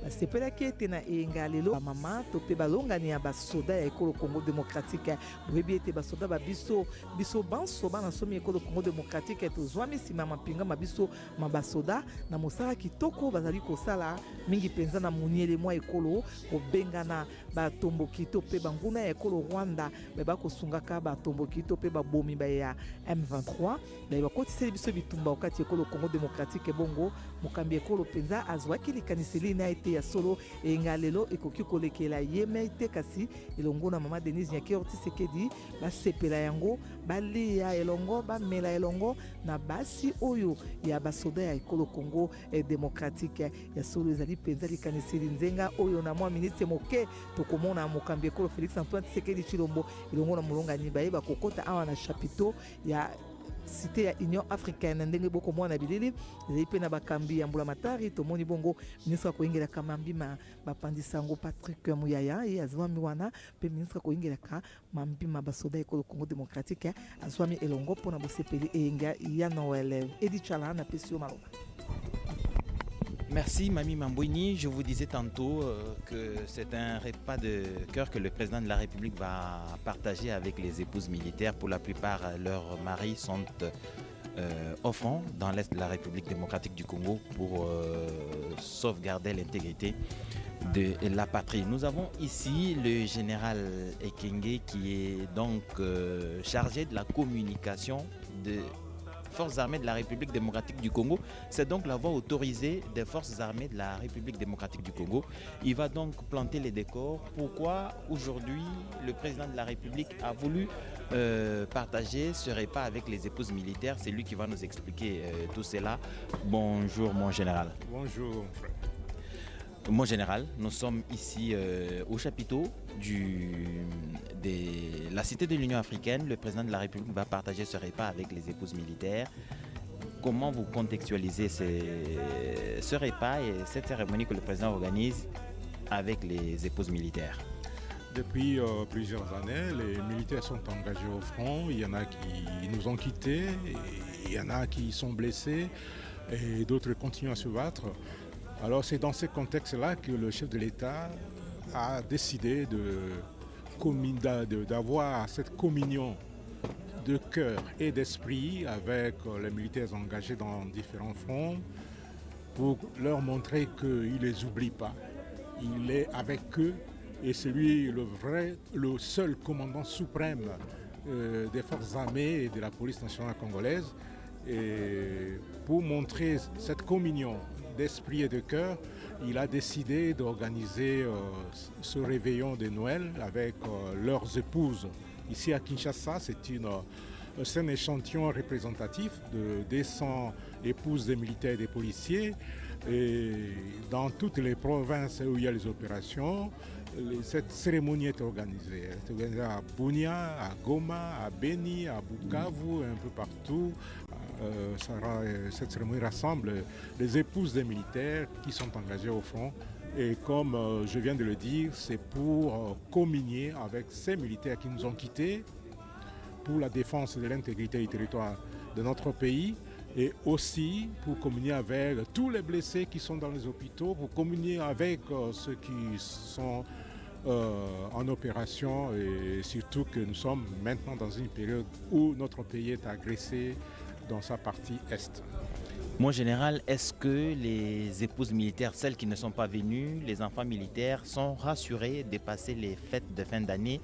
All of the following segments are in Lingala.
basepelaki ete na eyenga lelo bamama to mpe balongani ya basoda ya ekolo Congo démocratique boyebi ete basoda babiso banso bana somi ekolo Congo démocratique tozwami nsima mapinga mabiso basoda na mosala kitoko bazali kosala mingi mpenza na moniele mwa ekolo kobengana batomboki to mpe banguna ya ekolo Rwanda bakosungaka batomboki to mpe babomi ya M23 bakotiseli biso bitumba okati ekolo Congo démocratique bongo mokambi ekolo mpenza azwaki likaniseli na ete ya solo eyenga lelo ekoki kolekela yeme ete kasi elongo na mama Denise Nyakeru Tshisekedi basepela yango balia elongo bamela elongo na basi oyo ya basoda ya ekolo Congo démocratique ya solo ezali mpenza likaniseli nzenga oyo na mwa minute moke tokomona mokambi ekolo Félix Antoine Tshisekedi Tshilombo elongo na mulongani bayeba kokota awa na chapiteau ya cité ya Union africaine ndenge boko mwana bilili ezali pe na bakambi ya mbula matari tomoni bongo ministre koyengelaka mambima bapandisango Patrick Muyaya ye azwami wana pe ministre koyengelaka mambima basoda ekolo Congo démocratique azwami elongo mpona bosepeli eyenga ya Noël Edi Chala na pesio maloba. Merci Mami Mambouini. Je vous disais tantôt que c'est un repas de cœur que le président de la République va partager avec les épouses militaires. Pour la plupart, leurs maris sont au front dans l'est de la République démocratique du Congo pour sauvegarder l'intégrité de la patrie. Nous avons ici le général Ekenge qui est donc chargé de la communication de Forces armées de la République démocratique du Congo. C'est donc la voix autorisée des Forces armées de la République démocratique du Congo. Il va donc planter les décors. Pourquoi aujourd'hui le président de la République a voulu partager ce repas avec les épouses militaires? C'est lui qui va nous expliquer tout cela. Bonjour mon général. Bonjour. Mon général, nous sommes ici au chapiteau de la cité de l'Union africaine. Le président de la République va partager ce repas avec les épouses militaires. Comment vous contextualisez ce repas et cette cérémonie que le président organise avec les épouses militaires? Depuis plusieurs années, les militaires sont engagés au front. Il y en a qui nous ont quittés, il y en a qui sont blessés et d'autres continuent à se battre. Alors c'est dans ce contexte-là que le chef de l'État a décidé d'avoir cette communion de cœur et d'esprit avec les militaires engagés dans différents fronts pour leur montrer qu'il ne les oublie pas. Il est avec eux et c'est lui le seul commandant suprême des forces armées et de la police nationale congolaise. Et pour montrer cette communion d'esprit et de cœur, il a décidé d'organiser ce réveillon de Noël avec leurs épouses. Ici à Kinshasa, c'est un échantillon représentatif de 200 épouses des militaires et des policiers. Et dans toutes les provinces où il y a les opérations, cette cérémonie est organisée. Elle est organisée à Bunia, à Goma, à Beni, à Bukavu, un peu partout. Cette cérémonie rassemble les épouses des militaires qui sont engagés au front. Et comme je viens de le dire, c'est pour communier avec ces militaires qui nous ont quittés pour la défense de l'intégrité du territoire de notre pays et aussi pour communier avec tous les blessés qui sont dans les hôpitaux, pour communier avec ceux qui sont en opération et surtout que nous sommes maintenant dans une période où notre pays est agressé dans sa partie est. Mon général, est-ce que les épouses militaires, celles qui ne sont pas venues, les enfants militaires, sont rassurés de passer les fêtes de fin d'année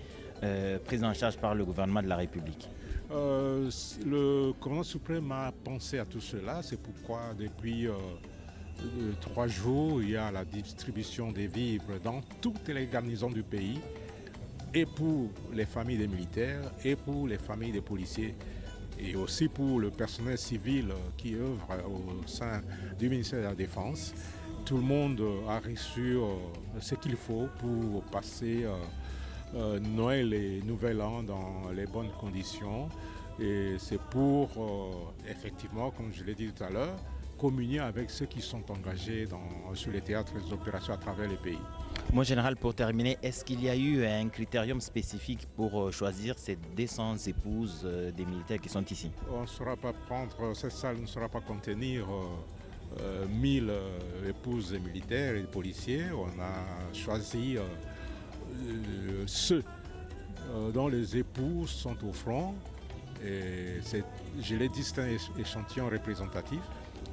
prises en charge par le gouvernement de la République? Le commandant suprême a pensé à tout cela. C'est pourquoi depuis 3 jours, il y a la distribution des vivres dans toutes les garnisons du pays, et pour les familles des militaires, et pour les familles des policiers, et aussi pour le personnel civil qui œuvre au sein du ministère de la Défense. Tout le monde a reçu ce qu'il faut pour passer Noël et Nouvel An dans les bonnes conditions. Et c'est pour, effectivement, comme je l'ai dit tout à l'heure, communier avec ceux qui sont engagés sur les théâtres des opérations à travers les pays. Mon général, pour terminer, est-ce qu'il y a eu un critérium spécifique pour choisir ces 200 épouses des militaires qui sont ici? On ne saura pas prendre, cette salle ne saura pas contenir 1000 épouses militaires et policiers. On a choisi ceux dont les époux sont au front. Et je l'ai dit, c'est un échantillon représentatif.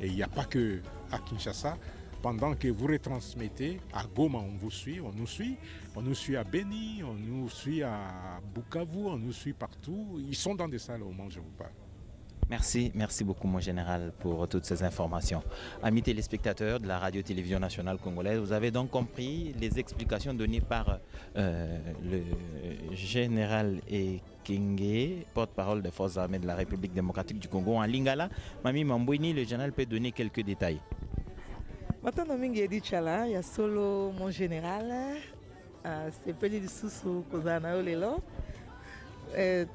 Et il n'y a pas que à Kinshasa. Pendant que vous retransmettez, à Goma, on vous suit, on nous suit. On nous suit à Beni, on nous suit à Bukavu, on nous suit partout. Ils sont dans des salles au moment où je vous parle. Merci beaucoup mon général pour toutes ces informations. Amis téléspectateurs de la radio-télévision nationale congolaise, vous avez donc compris les explications données par le général Ekenge, porte-parole des forces armées de la République démocratique du Congo en Lingala. Mami Mambweni, le général peut donner quelques détails. Maintenant, mingi edi chala ya solo mon général, c'est peli du susu kozana yo lelo.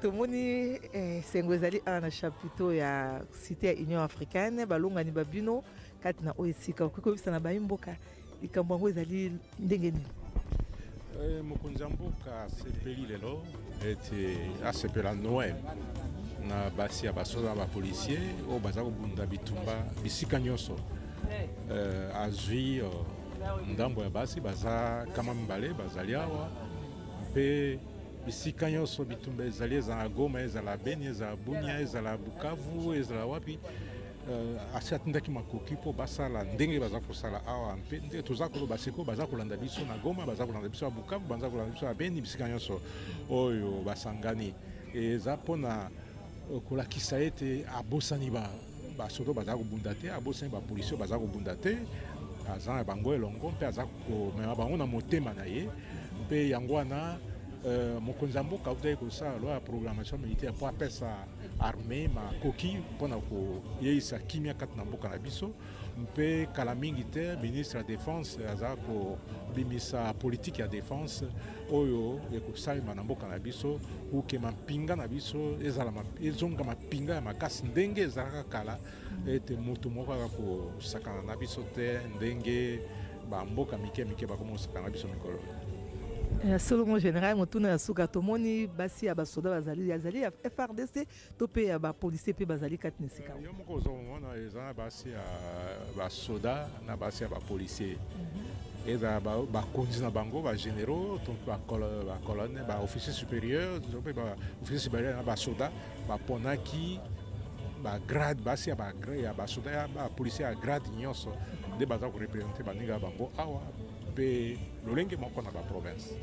Tomoni sengo ezali na chapiteau ya cité ya Union africaine balongani babino kati na oesika okobisa na bayimboka likambo yango ezali ndenge nini. Mokonzi ya mboka asepeli lelo ete asepela Noël na basi ya basoda bapolisier oyo baza kobunda bitumba bisika nyonso. Azwi ndambo ya basi baza kama mibale bazali awa mpe bisika nyonso bitumba ezali ezala Goma, ezala Beni, ezala Bunia, ezala Bukavu, ezala wapi asi atindaki makoki mpo basala ndenge baza kosala awa mpe nde toza koloba sikoyo baza kolanda biso na Goma, baza kolanda biso na Bukavu, baza kolanda biso na Beni, bisika nyonso oyo basangani eza mpona kolakisa ete abosani basoda baza kobunda te, abosani bapolisi baza kobunda te, aza na bango elongo mpe aza komema bango na motema na ye mpe yango wana mokonzi ya mboka autaki kosala loi ya programmation militaire mpo apesa armée makoki mpona koyeisa kimia kati na mboka na biso mpe kala mingi te ministre ya défense aza kobimisa politike ya défense oyo ekosalema na mboka na biso uke mampinga na biso ezonga mapinga ya makasi ndenge ezalaka kala ete moto moko aka kosakana na biso te ndenge bamboka mike mike bakomosakana na biso mikolo. Solo mon général motuna ya suka tomoni basi ya basoda bazali ya FRDC to pe ya bapolisier pe bazali kati na sika. Yo moko ozomona eza na basi ya basoda na basi ya bapolisier. Eza bakonzi na bango bagénéraux to bacolonne baofficier supérieur to pe baofficier supérieur na basoda baponaki bagrade basi ya basoda ya bapolisier ya grade nyonso nde baza korepresente baninga ya bango awa mpe lolenge moko na baprovince.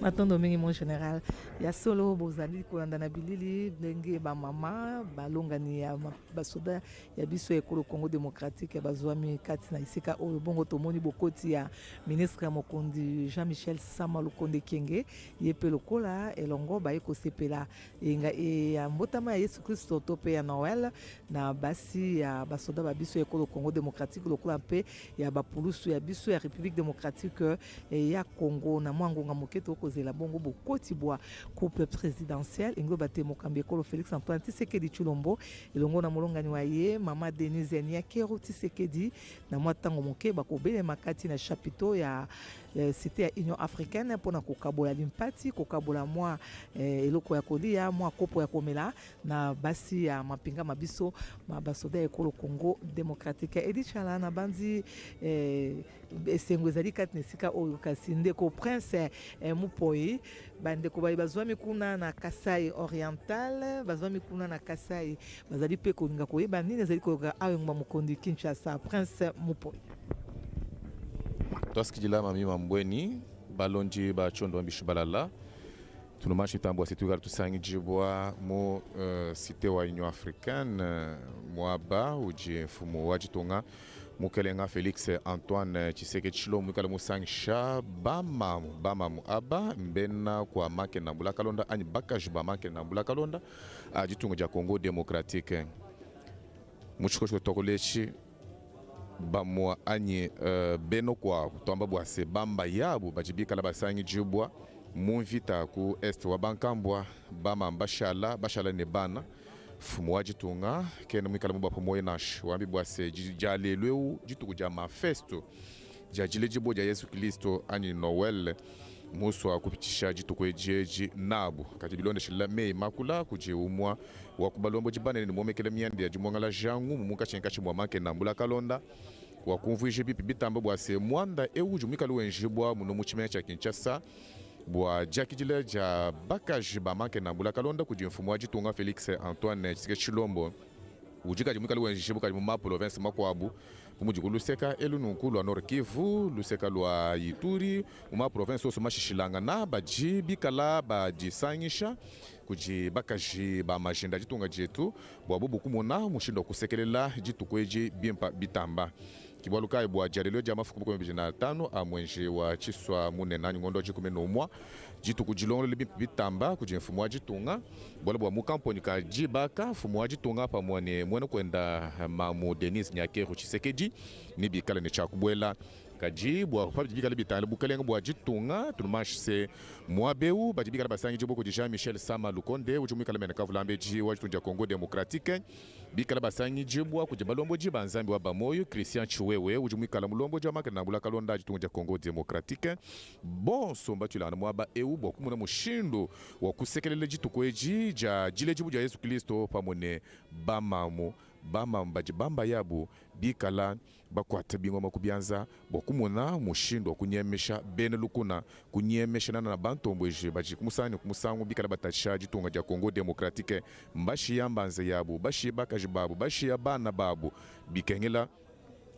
Matondo mingi mon général ya solo bozali kolanda na bilili ndenge bamama balongani ya basoda ya biso ekolo Congo démocratique bazwami kati na isika oyo bongo tomoni bokoti ya ministre ya mokonzi Jean-Michel Sama Lukonde Kenge ye pe lokola elongo baye kosepela ya mbotama ya Yesu Kristo to pe ya Noël na basi ya basoda ba biso ekolo Congo démocratique lokola mpe ya bapulusu ya biso ya République démocratique ya Congo na mwangonga moketo kozela bongo bokoti bwa couple présidentiel ingo bate mokambi ekolo Félix Antoine Tshisekedi Tshilombo elongo na molongani wa ye mama Denise Nyakero Tshisekedi na mwatango moke bakobele makati na chapiteau ya cité ya Union africaine mpona kokabola limpati kokabola mwa eloko ya kolia mwa kopo ya komela na basi ya mapinga mabiso basoda ekolo Congo démocratique edi chala na banzi esengo ezali kati na esika oyo kasi ndeko prince Mupoi bandeko bazwami kuna na Kasai oriental bazwami kuna na Kasai bazali pe kolinga koyeba nini ezali koyoka ayo mokondi Kinshasa prince Mupoi. Toskidila mami mambweni balonji ba chondo mbishu balala tunomashi tambwa situ tusangi jibwa mo cité wa Union africaine moaba uji fumo wajitonga mukelenga Félix Antoine Tshisekedi Tshilombo mukala musangi sha bamamu aba mbena kwa make na mbula kalonda ani bakaji ba make na mbula kalonda ajitungo ja Congo démocratique muchikoshwe tokolechi bamwa anyi beno kwa tomba bwase bamba yabu bajibika la basangi jibwa munvita ku est wa bankambwa bama bashala ne bana fumu wajitunga kena mwikala mubwa pomoye nash wambi bwase jalelweu jituku ja mafesto ja jile jibo ja Yesu Kristo ani Noël muso akupitisha jituko ejeji nabu kati bilonde shila mei makula kuji umwa wakubalombo jibane ni mwomekele miandi ya jimwangala jangu mumunga chenka chimwa manke nambula kalonda wakumvuije bipi bitambo bwa se mwanda euju mikalu wenjibwa muno muchimenya cha Kinshasa bwa jakijile ja bakaji ba manke nambula kalonda kuji mfumu wa jitunga Felix Antoine Tshisekedi Tshilombo ujika jimikalu wenjibwa kali mu province makwabu Pumujiku luseka elu nunkulu wa Nord Kivu, luseka lwa Ituri, uma province osu mashishilanga na baji bikala baji sanyisha kuji bakaji ba majenda jitunga jetu bwa bubu kumuna mushindo kusekelela jitu kweji bimpa bitamba kibwaluka bwa jarelo jama fuku kwa mbijina tano amwenje wa chiswa munena ngondo jikume nomwa jitu kujilongo libi bitamba kuji mfumu wa jitunga bwala bwa mukamponi ka jibaka mfumu wa jitunga pa mwane kwenda mamu Denis Nyakeru Tshisekedi ni bikala ne chakubwela kaji bwa pabijikala bitale bukalenga bwa jitunga tulumashise mwabeu bajibikala basangi jibo Jean Michel Sama Lukonde ujumikala mena kavulambe ji wa jitunja Congo Democratique bikala basangi jibwa kujibalombo jiba nzambi wa bamoyo Christian Chiwewe ujumikala mulombo jwa makana nambula kalonda jitunja Congo Democratique bon somba tulana mwaba eu bwa kumuna mushindo wa kusekelele jitukweji ja jile jibu ja Yesu Kristo pamone bamba yabu bikala bakwata bingwa makubyanza bokumuna mushindo kunyemesha bene lukuna kunyemesha na bantombweje baji kumusani kumusangu bikala batasha jitunga ja Congo Democratique mbashi yambanze yabu bashi bakaji babu bashi yabana babu bikengela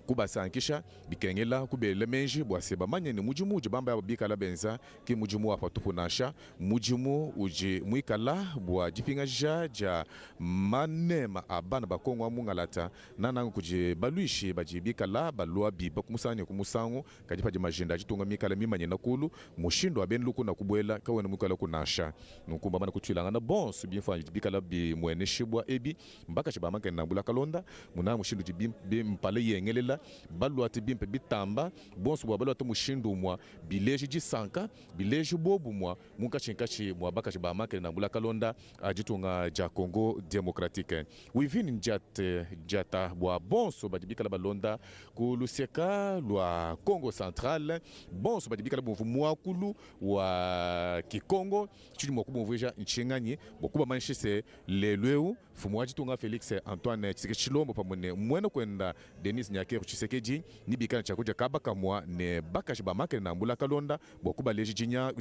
kubasankisha bikengela kubele menji bwaseba manyene mujimu bamba ya bikala benza ki mujimu wa patupunasha mujimu uji muikala bwa jipinga ja manema abana bakongwa mungalata nanangu kuji baluishi baji bikala balua biba kumusani kumusangu kajipa majenda jitunga mikala mimanye nakulu mushindo aben luku na kubwela kawena mukala kunasha nukumba bana kutwilanga na bon subinfa bikala bi mweneshibwa ebi mbaka chibamanka nambula kalonda muna mushindo jibi mpale yengelela balu ati bimpe bitamba bonso bwa balu ati mushindu mwa bileji jisanka bileji bobu mwa munka chinkachi mwa bakachi ba makere na mbula kalonda ajitunga ja Congo Democratique wivini njata bwa bonso badibikala balonda kuluseka lwa Congo Central bonso badibikala mwa kulu wa Kikongo chini mwa kubumvuja nchinganye bokuba manshise lelweu fumu ajitunga Felix Antoine Tshisekedi Tshilombo pamone mweno kwenda Denis Nyakeru Tshisekedi ni bikana chakuja kabaka mwa ne bakashi ba makere na mbula kalonda bokuba leji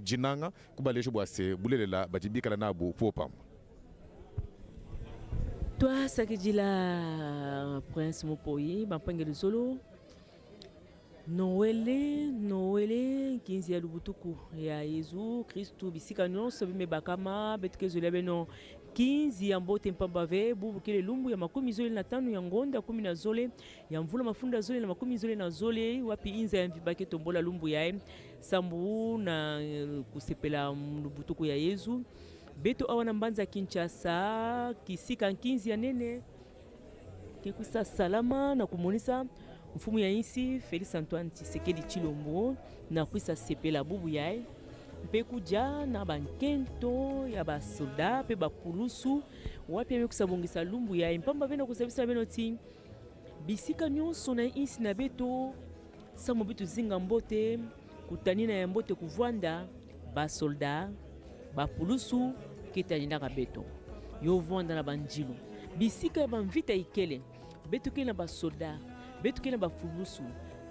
jinanga kuba leji bwase bulelela bajibikala nabu popa toi sakijila Prince Mopoyi bampengeli solo Noele kinzi ya lubutuku ya Yesu Kristu bisika nyonso bime bakama betukezole beno kinzi ya mbote mpambave bubukele lumbu ya makumi zole na tano ya ngonda 10 na zole ya mvula mafunda zole na makumi zole na zole wapi inza ya mvibake tombola lumbu yae sambu na kusepela lubutuku ya Yesu beto awana mbanza Kinshasa kisika nkinzi ya nene kikusa salama na kumonisa mfumu ya insi Felix Antoine Tshisekedi Tshilombo na kuisa sepela bubu yae mpe kuja na bankento ya basoda pe bapulusu wapi amekusabongisa lumbu yae mpamba bena kusabisa beno ti bisika nyonso na insi na beto samo bitu zinga mbote kutanina ya mbote kuvwanda basolda bapulusu ketanina beto yo vwanda na banjilu bisika ya banvita ikele beto kele na basolda beto kele bapulusu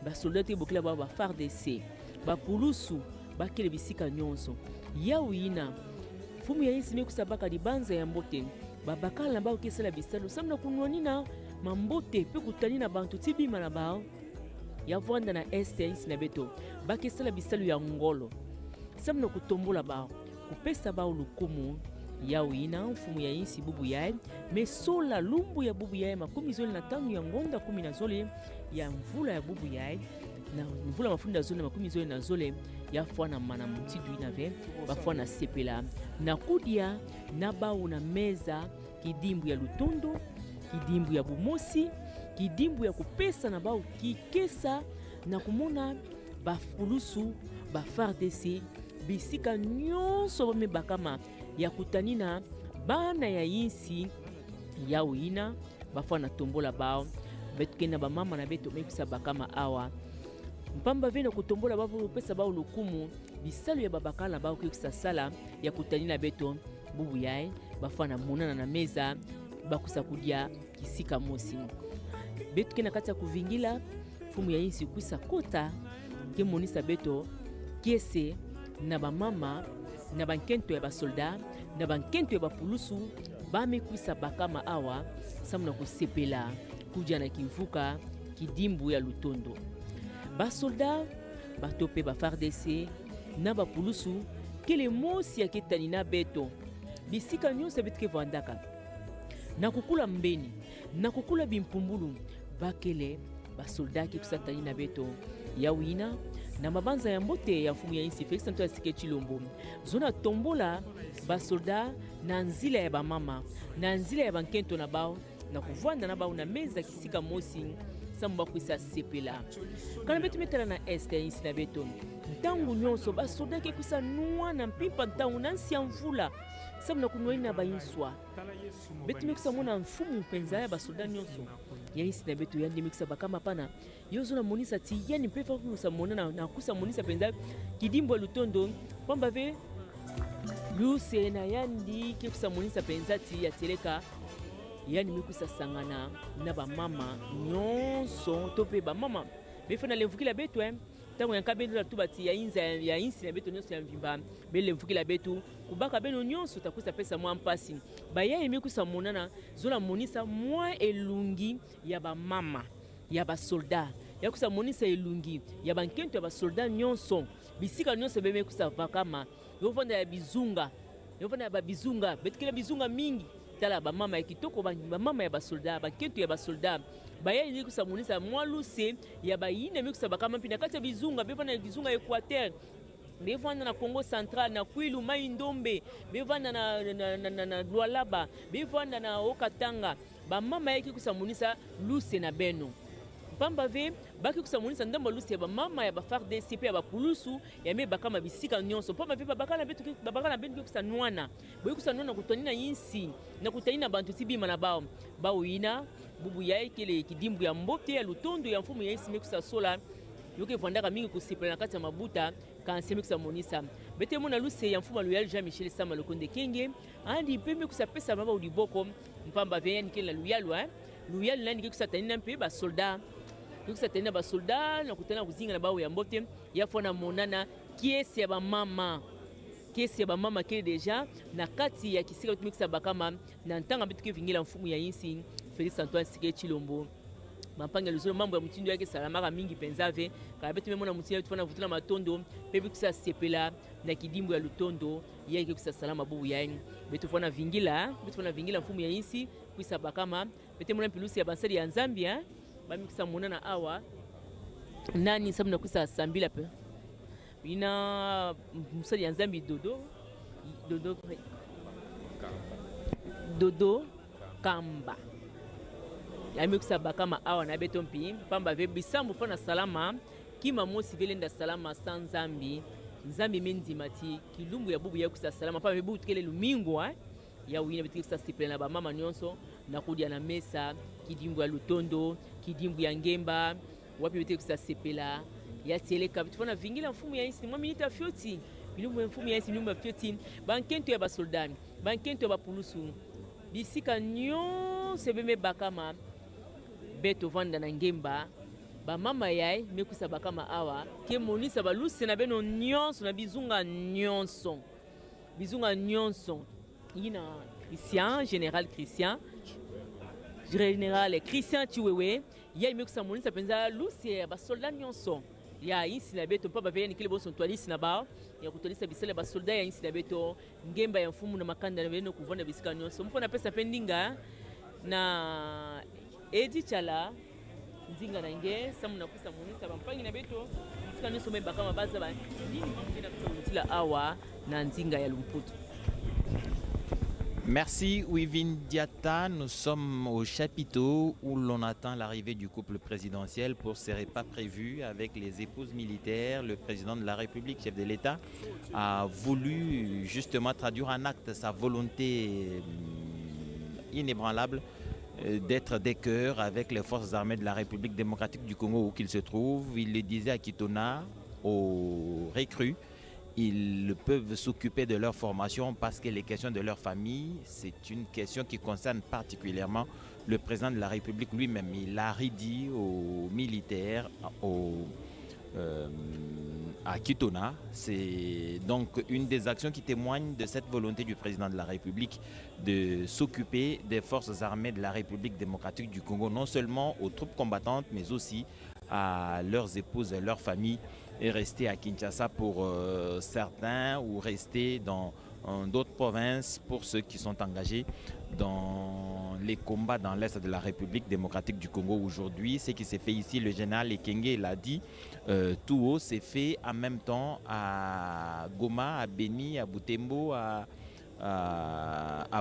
basolda te bokela ba FARDC bapulusu bakele bisika nyonso yawina fumu ya insi mekusabaka libanza ya mbote babakala ba okesala bisalo samna kunwanina mambote pe kutanina bantu tibima na bao yavwanda na este insi na beto bakesala bisalo ya ngolo samna kutombola bao kupesa bao lukumu yawina mfumu ya insi bubu yae mesola lumbu ya bubu yae makumi zole na tano ya ngonda 10 na zole ya mvula ya bubu yae na mvula mafunda zole na makumi zole na zole ya fwana mana mutidu inave bafwana sepela na kudia na bao na meza kidimbu ya lutondo kidimbu ya bumosi kidimbu ya kupesa na bao kikesa na kumona bafulusu FARDC bisika nyonso bame bakama ya kutanina bana ya insi ya uina bafana tombola bao betukena ba mama na beto mekisa bakama awa mpamba ve na kotombola bapesa bao lokumu bisalo ya babakala bao kokisa sala ya kutani na beto bubu yaye bafana monana na meza bakusa kudia kisika mosi beto kena kati ya kuvingila fumu ya insi kuisa kota ke monisa beto kiese na bamama na bankento ya basolda na bankento ya bapulusu bamekuisa bakama awa samu na kusepela kuja na kivuka kidimbu ya lutondo basolda batope ba FARDC na bapulusu kele mosi ya ketani na beto bisika nyonso betike vandaka na kukula mbeni na kukula bimpumbulu bakele basolda ki kusatani na beto ya wina na mabanza ya mbote ya mfumu ya insi Félix Antoine Tshisekedi Tshilombo zona tombola basolda na nzila ya bamama na nzila ya bankento na bao na kuvanda na bao na meza kisika mosi samu bakwisa sepela kana betu metala na este ya insi na beto ntangu nyonso basolda ke kusa nuwa na mpimpa ntangu na nsi ya mvula samu na kunuaini na bayinswa betu mekusa mona mfumu mpenza ya basolda nyonso ya insi na beto yandi mekusa bakama pana yozo na monisa ti yani mpefa kusa mona na kusa monisa penza kidimbo lutondo pamba ve luse na yandi ke kusa monisa penza ti ya teleka yani mekusa sangana na bamama nyonso tope bamama befana lemvukila betu tango yanka bendo la tubati ya inza ya insi na beto nyonso ya mvimba bele mvukila betu kubaka beno nyonso takusa pesa mwa mpasi baya yemekusa monana zola monisa mwa elungi ya bamama ya basolda ya kusa monisa elungi ya bankento ya basolda nyonso bisika nyonso bemekusa vakama yovanda ya bizunga yovanda ya babizunga betikela bizunga mingi tala bamama ya kitoko bamama ya basolda bankento ya basolda baya yini kusa monisa mwa luse ya bayine mekusa bakama mpina kati ya bizunga bevanda ya bizunga Equateur bevanda na Congo Central na Kwilu Mai Ndombe bevanda na Lualaba bevanda na Okatanga bamama yaki kusa monisa luse na beno pamba ve baki kusa monisa ndamba luse ya bamama ya ba FARDC pe ya bapulusu ya me bakama bisika nyonso pamba ve babakana betu babakana betu kusa nwana boyi kusa nwana kutani na yinsi na kutani na bantu sibima na bao bao ina bubu yae kele kidimbu ya mbote ya lutondo ya mfumu ya yinsi mekusa sola yoke vandaka mingi kusipela na kati ya mabuta kanse mekusa monisa bete mona luse ya mfumu Loyal Jean Michel Sama Lokonde Kenge andi pembe kusa pesa baba udiboko mpamba ve yani kele Loyal Loyal nani kusa tani na mpe ba soldat kusa tani na ba soldat na kutana kuzinga na bao ya mbote ya fona monana kiesi ya bamama kesi ya bamama kele deja na kati ya kisika tumikisa bakama na ntanga bitu kevingila mfumu ya insi Félix Antoine Tshisekedi Tshilombo mampanga luzolo mambo ya mutindo yake salamaka mingi penzave kala betu memona mutindo yetu fana vutula matondo pepe kusa sepela na kidimbu ya lutondo yake kusa salama bubu yaini betu fana vingila mfumu ya insi kuisa bakama bete mona pilusi ya bansari ya Zambia bami kusa monana awa nani sabu na kusa sambila pe ina musali ya Zambia Dodo Kamba yamekusa bakama awa na beto mpi pamba ve bisambu fana salama kima mosi velenda salama sans Nzambi mendimati kilumbu ya bubu ya kusa salama pamba ve bubu tukele lumingo ya wina bitiki kusa sipele na bamama nyonso na kudia na mesa kidimbu ya lutondo kidimbu ya ngemba wapi bitiki kusa sepela ya teleka bitufana vingila mfumu ya insi mwa minita fyoti bilumbu ya mfumu ya insi bilumbu ya fyoti bankento ya basoldani bankento ya bapulusu bisika nyonso beme bakama beto vanda na ngemba bamama yae mekusa bakama awa ke monisa baluse na beno nyonso na bizunga nyonso ina Général Christian Chiwewe ya mekusa monisa penza luse ya basolda nyonso ya insi na beto mpaba veni kile boso ntwalisi na bao ya kutolisa bisele basolda ya insi na beto ngemba ya mfumu na makanda na beno kuvanda bisika nyonso mpona pesa pendinga na Edi Chala nzinga na nge samu na kusa monisa bampangi na beto bisika nyonso memba kama baza ba nini ngina kusa mutila awa na nzinga ya Lumputu. Merci Wivin Diata. Nous sommes au chapiteau où l'on attend l'arrivée du couple présidentiel pour ces repas prévus avec les épouses militaires. Le président de la République, chef de l'État, a voulu justement traduire en acte sa volonté inébranlable d'être des cœurs avec les forces armées de la République démocratique du Congo où qu'ils se trouvent. Il le disait à Kitona, aux recrues, ils peuvent s'occuper de leur formation parce que les questions de leur famille, c'est une question qui concerne particulièrement le président de la République lui-même. Il a redit aux militaires, à Kitona. C'est donc une des actions qui témoigne de cette volonté du président de la République de s'occuper des forces armées de la République démocratique du Congo, non seulement aux troupes combattantes, mais aussi à leurs épouses et leurs familles, et rester à Kinshasa pour certains, ou rester dans d'autres provinces pour ceux qui sont engagés dans les combats dans l'Est de la République démocratique du Congo aujourd'hui. Ce qui s'est fait ici, le général Ekenge l'a dit tout haut, c'est fait en même temps à Goma, à Beni, à Butembo, à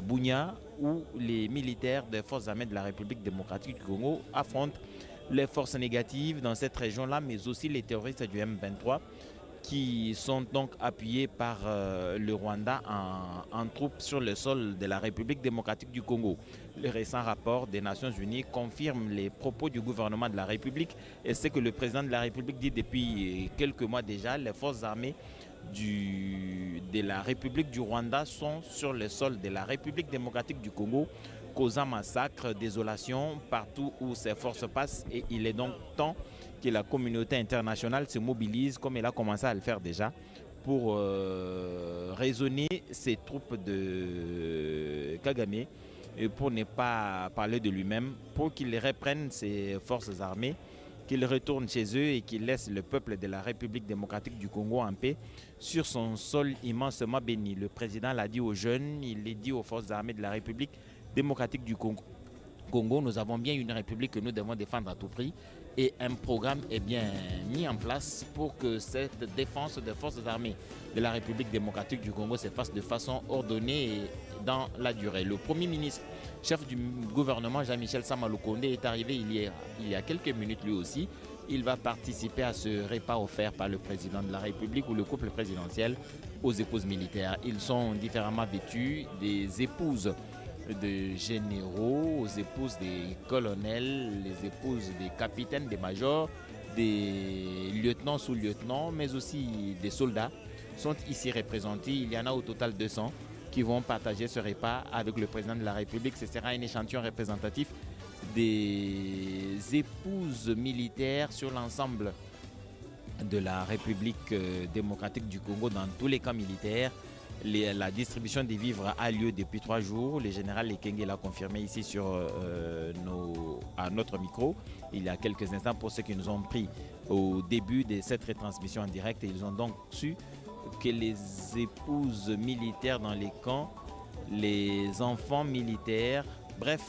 Bunia, où les militaires des forces armées de la République démocratique du Congo affrontent les forces négatives dans cette région-là, mais aussi les terroristes du M23 qui sont donc appuyés par le Rwanda en troupes sur le sol de la République démocratique du Congo. Le récent rapport des Nations Unies confirme les propos du gouvernement de la République et ce que le président de la République dit depuis quelques mois déjà. Les forces armées de la République du Rwanda sont sur le sol de la République démocratique du Congo, causant massacres, désolation partout où ces forces passent, et il est donc temps que la communauté internationale se mobilise, comme elle a commencé à le faire déjà, pour raisonner ces troupes de Kagame, et pour ne pas parler de lui-même, pour qu'il reprenne ses forces armées, qu'il retourne chez eux et qu'il laisse le peuple de la République démocratique du Congo en paix sur son sol immensement béni. Le président l'a dit aux jeunes, il l'a dit aux forces armées de la République démocratique du Congo. Nous avons bien une république que nous devons défendre à tout prix, et un programme est bien mis en place pour que cette défense des forces armées de la République démocratique du Congo se fasse de façon ordonnée et dans la durée. Le Premier ministre, chef du gouvernement, Jean-Michel Sama Lukonde, est arrivé il y a quelques minutes lui aussi. Il va participer à ce repas offert par le président de la République ou le couple présidentiel aux épouses militaires. Ils sont différemment vêtus, des épouses de généraux, aux épouses des colonels, les épouses des capitaines, des majors, des lieutenants, sous-lieutenants, mais aussi des soldats sont ici représentés. Il y en a au total 200 qui vont partager ce repas avec le président de la République. Ce sera un échantillon représentatif des épouses militaires sur l'ensemble de la République démocratique du Congo, dans tous les camps militaires. La distribution des vivres a lieu depuis 3 jours. Le général Ekenge l'a confirmé ici à notre micro il y a quelques instants. Pour ceux qui nous ont pris au début de cette retransmission en direct, ils ont donc su que les épouses militaires dans les camps, les enfants militaires, bref,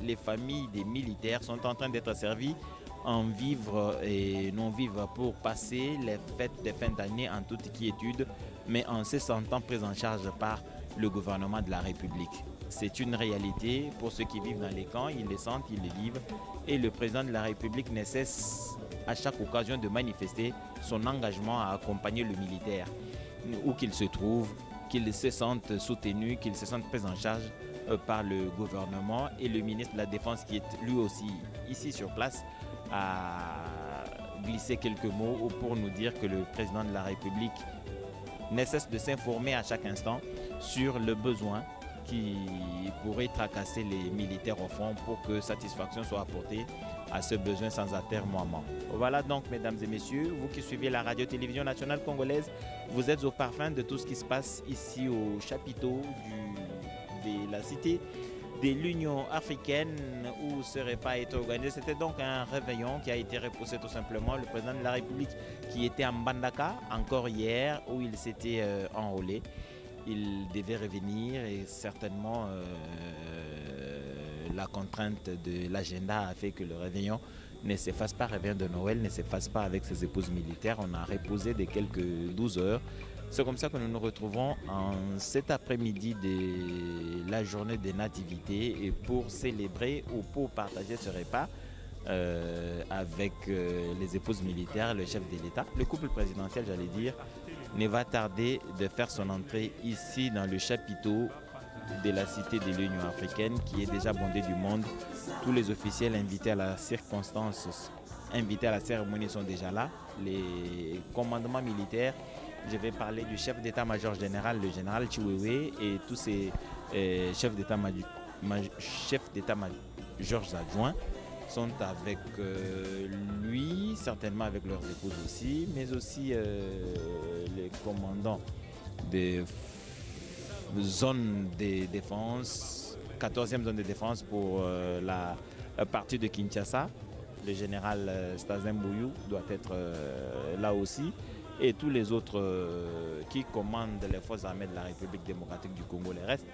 les familles des militaires sont en train d'être servies en vivres et non-vivres pour passer les fêtes de fin d'année en toute quiétude, mais en se sentant pris en charge par le gouvernement de la République. C'est une réalité pour ceux qui vivent dans les camps, ils le sentent, ils le vivent, et le président de la République ne cesse à chaque occasion de manifester son engagement à accompagner le militaire, où qu'il se trouve, qu'il se sente soutenu, qu'il se sente pris en charge par le gouvernement, et le ministre de la Défense, qui est lui aussi ici sur place, a glissé quelques mots pour nous dire que le président de la République ne cesse de s'informer à chaque instant sur le besoin qui pourrait tracasser les militaires au fond, pour que satisfaction soit apportée à ce besoin sans atermoiement. Voilà donc, mesdames et messieurs, vous qui suivez la radio-télévision nationale congolaise, vous êtes au parfum de tout ce qui se passe ici au chapiteau de la cité de l'Union africaine où ce repas est organisé. C'était donc un réveillon qui a été repoussé tout simplement. Le président de la République, qui était en Mbandaka encore hier, où il s'était enrôlé, il devait revenir, et certainement la contrainte de l'agenda a fait que le réveillon ne se fasse pas, réveillon de Noël ne se fasse pas avec ses épouses militaires. On a reposé de quelques 12 heures. C'est comme ça que nous nous retrouvons en cet après-midi de la journée des nativités, et pour célébrer ou pour partager ce repas avec les épouses militaires, le chef de l'État, le couple présidentiel, j'allais dire, ne va tarder de faire son entrée ici dans le chapiteau de la cité de l'Union africaine qui est déjà bondée du monde. Tous les officiels invités à la circonstance, invités à la cérémonie sont déjà là. Les commandements militaires, je vais parler du chef d'état-major général, le général Chiwewe, et tous ces chefs d'état-major adjoints sont avec lui, certainement avec leurs épouses aussi, mais aussi les commandants des zones de défense, 14e zone de défense pour la partie de Kinshasa. Le général Stasin Bouyou doit être là aussi. Et tous les autres qui commandent les forces armées de la République démocratique du Congo, les restes,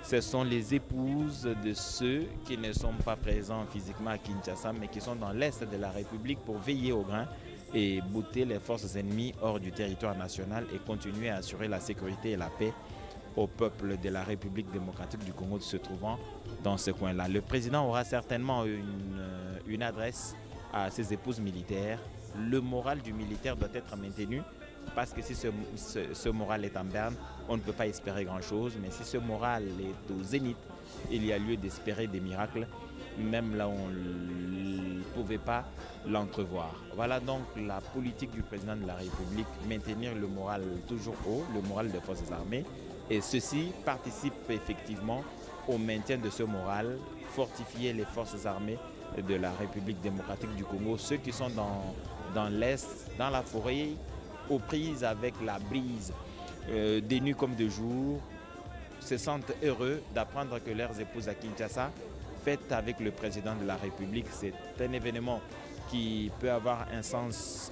ce sont les épouses de ceux qui ne sont pas présents physiquement à Kinshasa, mais qui sont dans l'est de la République pour veiller au grain et bouter les forces ennemies hors du territoire national et continuer à assurer la sécurité et la paix au peuple de la République démocratique du Congo se trouvant dans ce coin-là. Le président aura certainement une adresse à ses épouses militaires. Le moral du militaire doit être maintenu parce que si ce moral est en berne, on ne peut pas espérer grand-chose. Mais si ce moral est au zénith, il y a lieu d'espérer des miracles, même là où on ne pouvait pas l'entrevoir. Voilà donc la politique du président de la République, maintenir le moral toujours haut, le moral des forces armées. Et ceci participe effectivement au maintien de ce moral, fortifier les forces armées de la République démocratique du Congo, ceux qui sont dans l'Est, dans la forêt, aux prises avec la brise des nuits comme de jour, se sentent heureux d'apprendre que leurs épouses à Kinshasa fêtent avec le président de la République. C'est un événement qui peut avoir un sens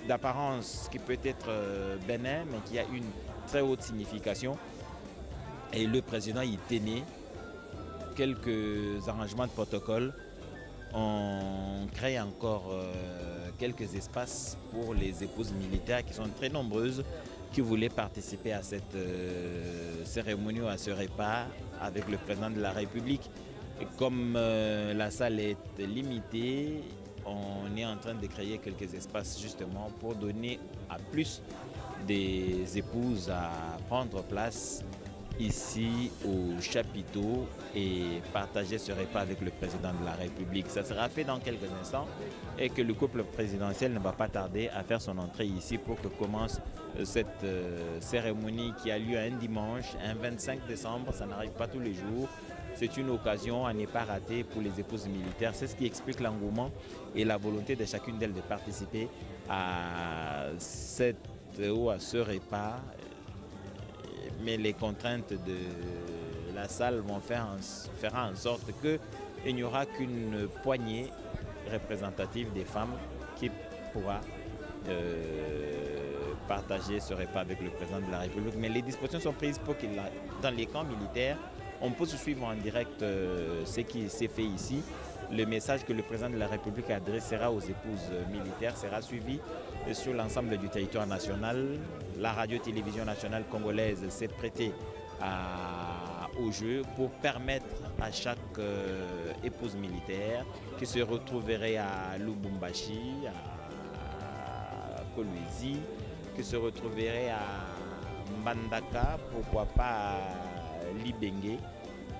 d'apparence qui peut être bénin, mais qui a une très haute signification. Et le président y tenait. Quelques arrangements de protocole. On crée encore quelques espaces pour les épouses militaires qui sont très nombreuses, qui voulaient participer à cette cérémonie ou à ce repas avec le président de la République. Et comme la salle est limitée, on est en train de créer quelques espaces justement pour donner à plus des épouses à prendre place ici au chapiteau et partager ce repas avec le président de la République. Ça sera fait dans quelques instants et que le couple présidentiel ne va pas tarder à faire son entrée ici pour que commence cette cérémonie qui a lieu un dimanche, un 25 décembre. Ça n'arrive pas tous les jours. C'est une occasion à ne pas rater pour les épouses militaires. C'est ce qui explique l'engouement et la volonté de chacune d'elles de participer à ce repas. Mais les contraintes de la salle vont faire en sorte qu'il n'y aura qu'une poignée représentative des femmes qui pourra partager ce repas avec le président de la République. Mais les dispositions sont prises pour que dans les camps militaires, on peut suivre en direct ce qui s'est fait ici. Le message que le président de la République adressera aux épouses militaires sera suivi sur l'ensemble du territoire national. La radio-télévision nationale congolaise s'est prêtée au jeu pour permettre à chaque épouse militaire qui se retrouverait à Lubumbashi, à Kolwezi, qui se retrouverait à Mbandaka, pourquoi pas à Libenge,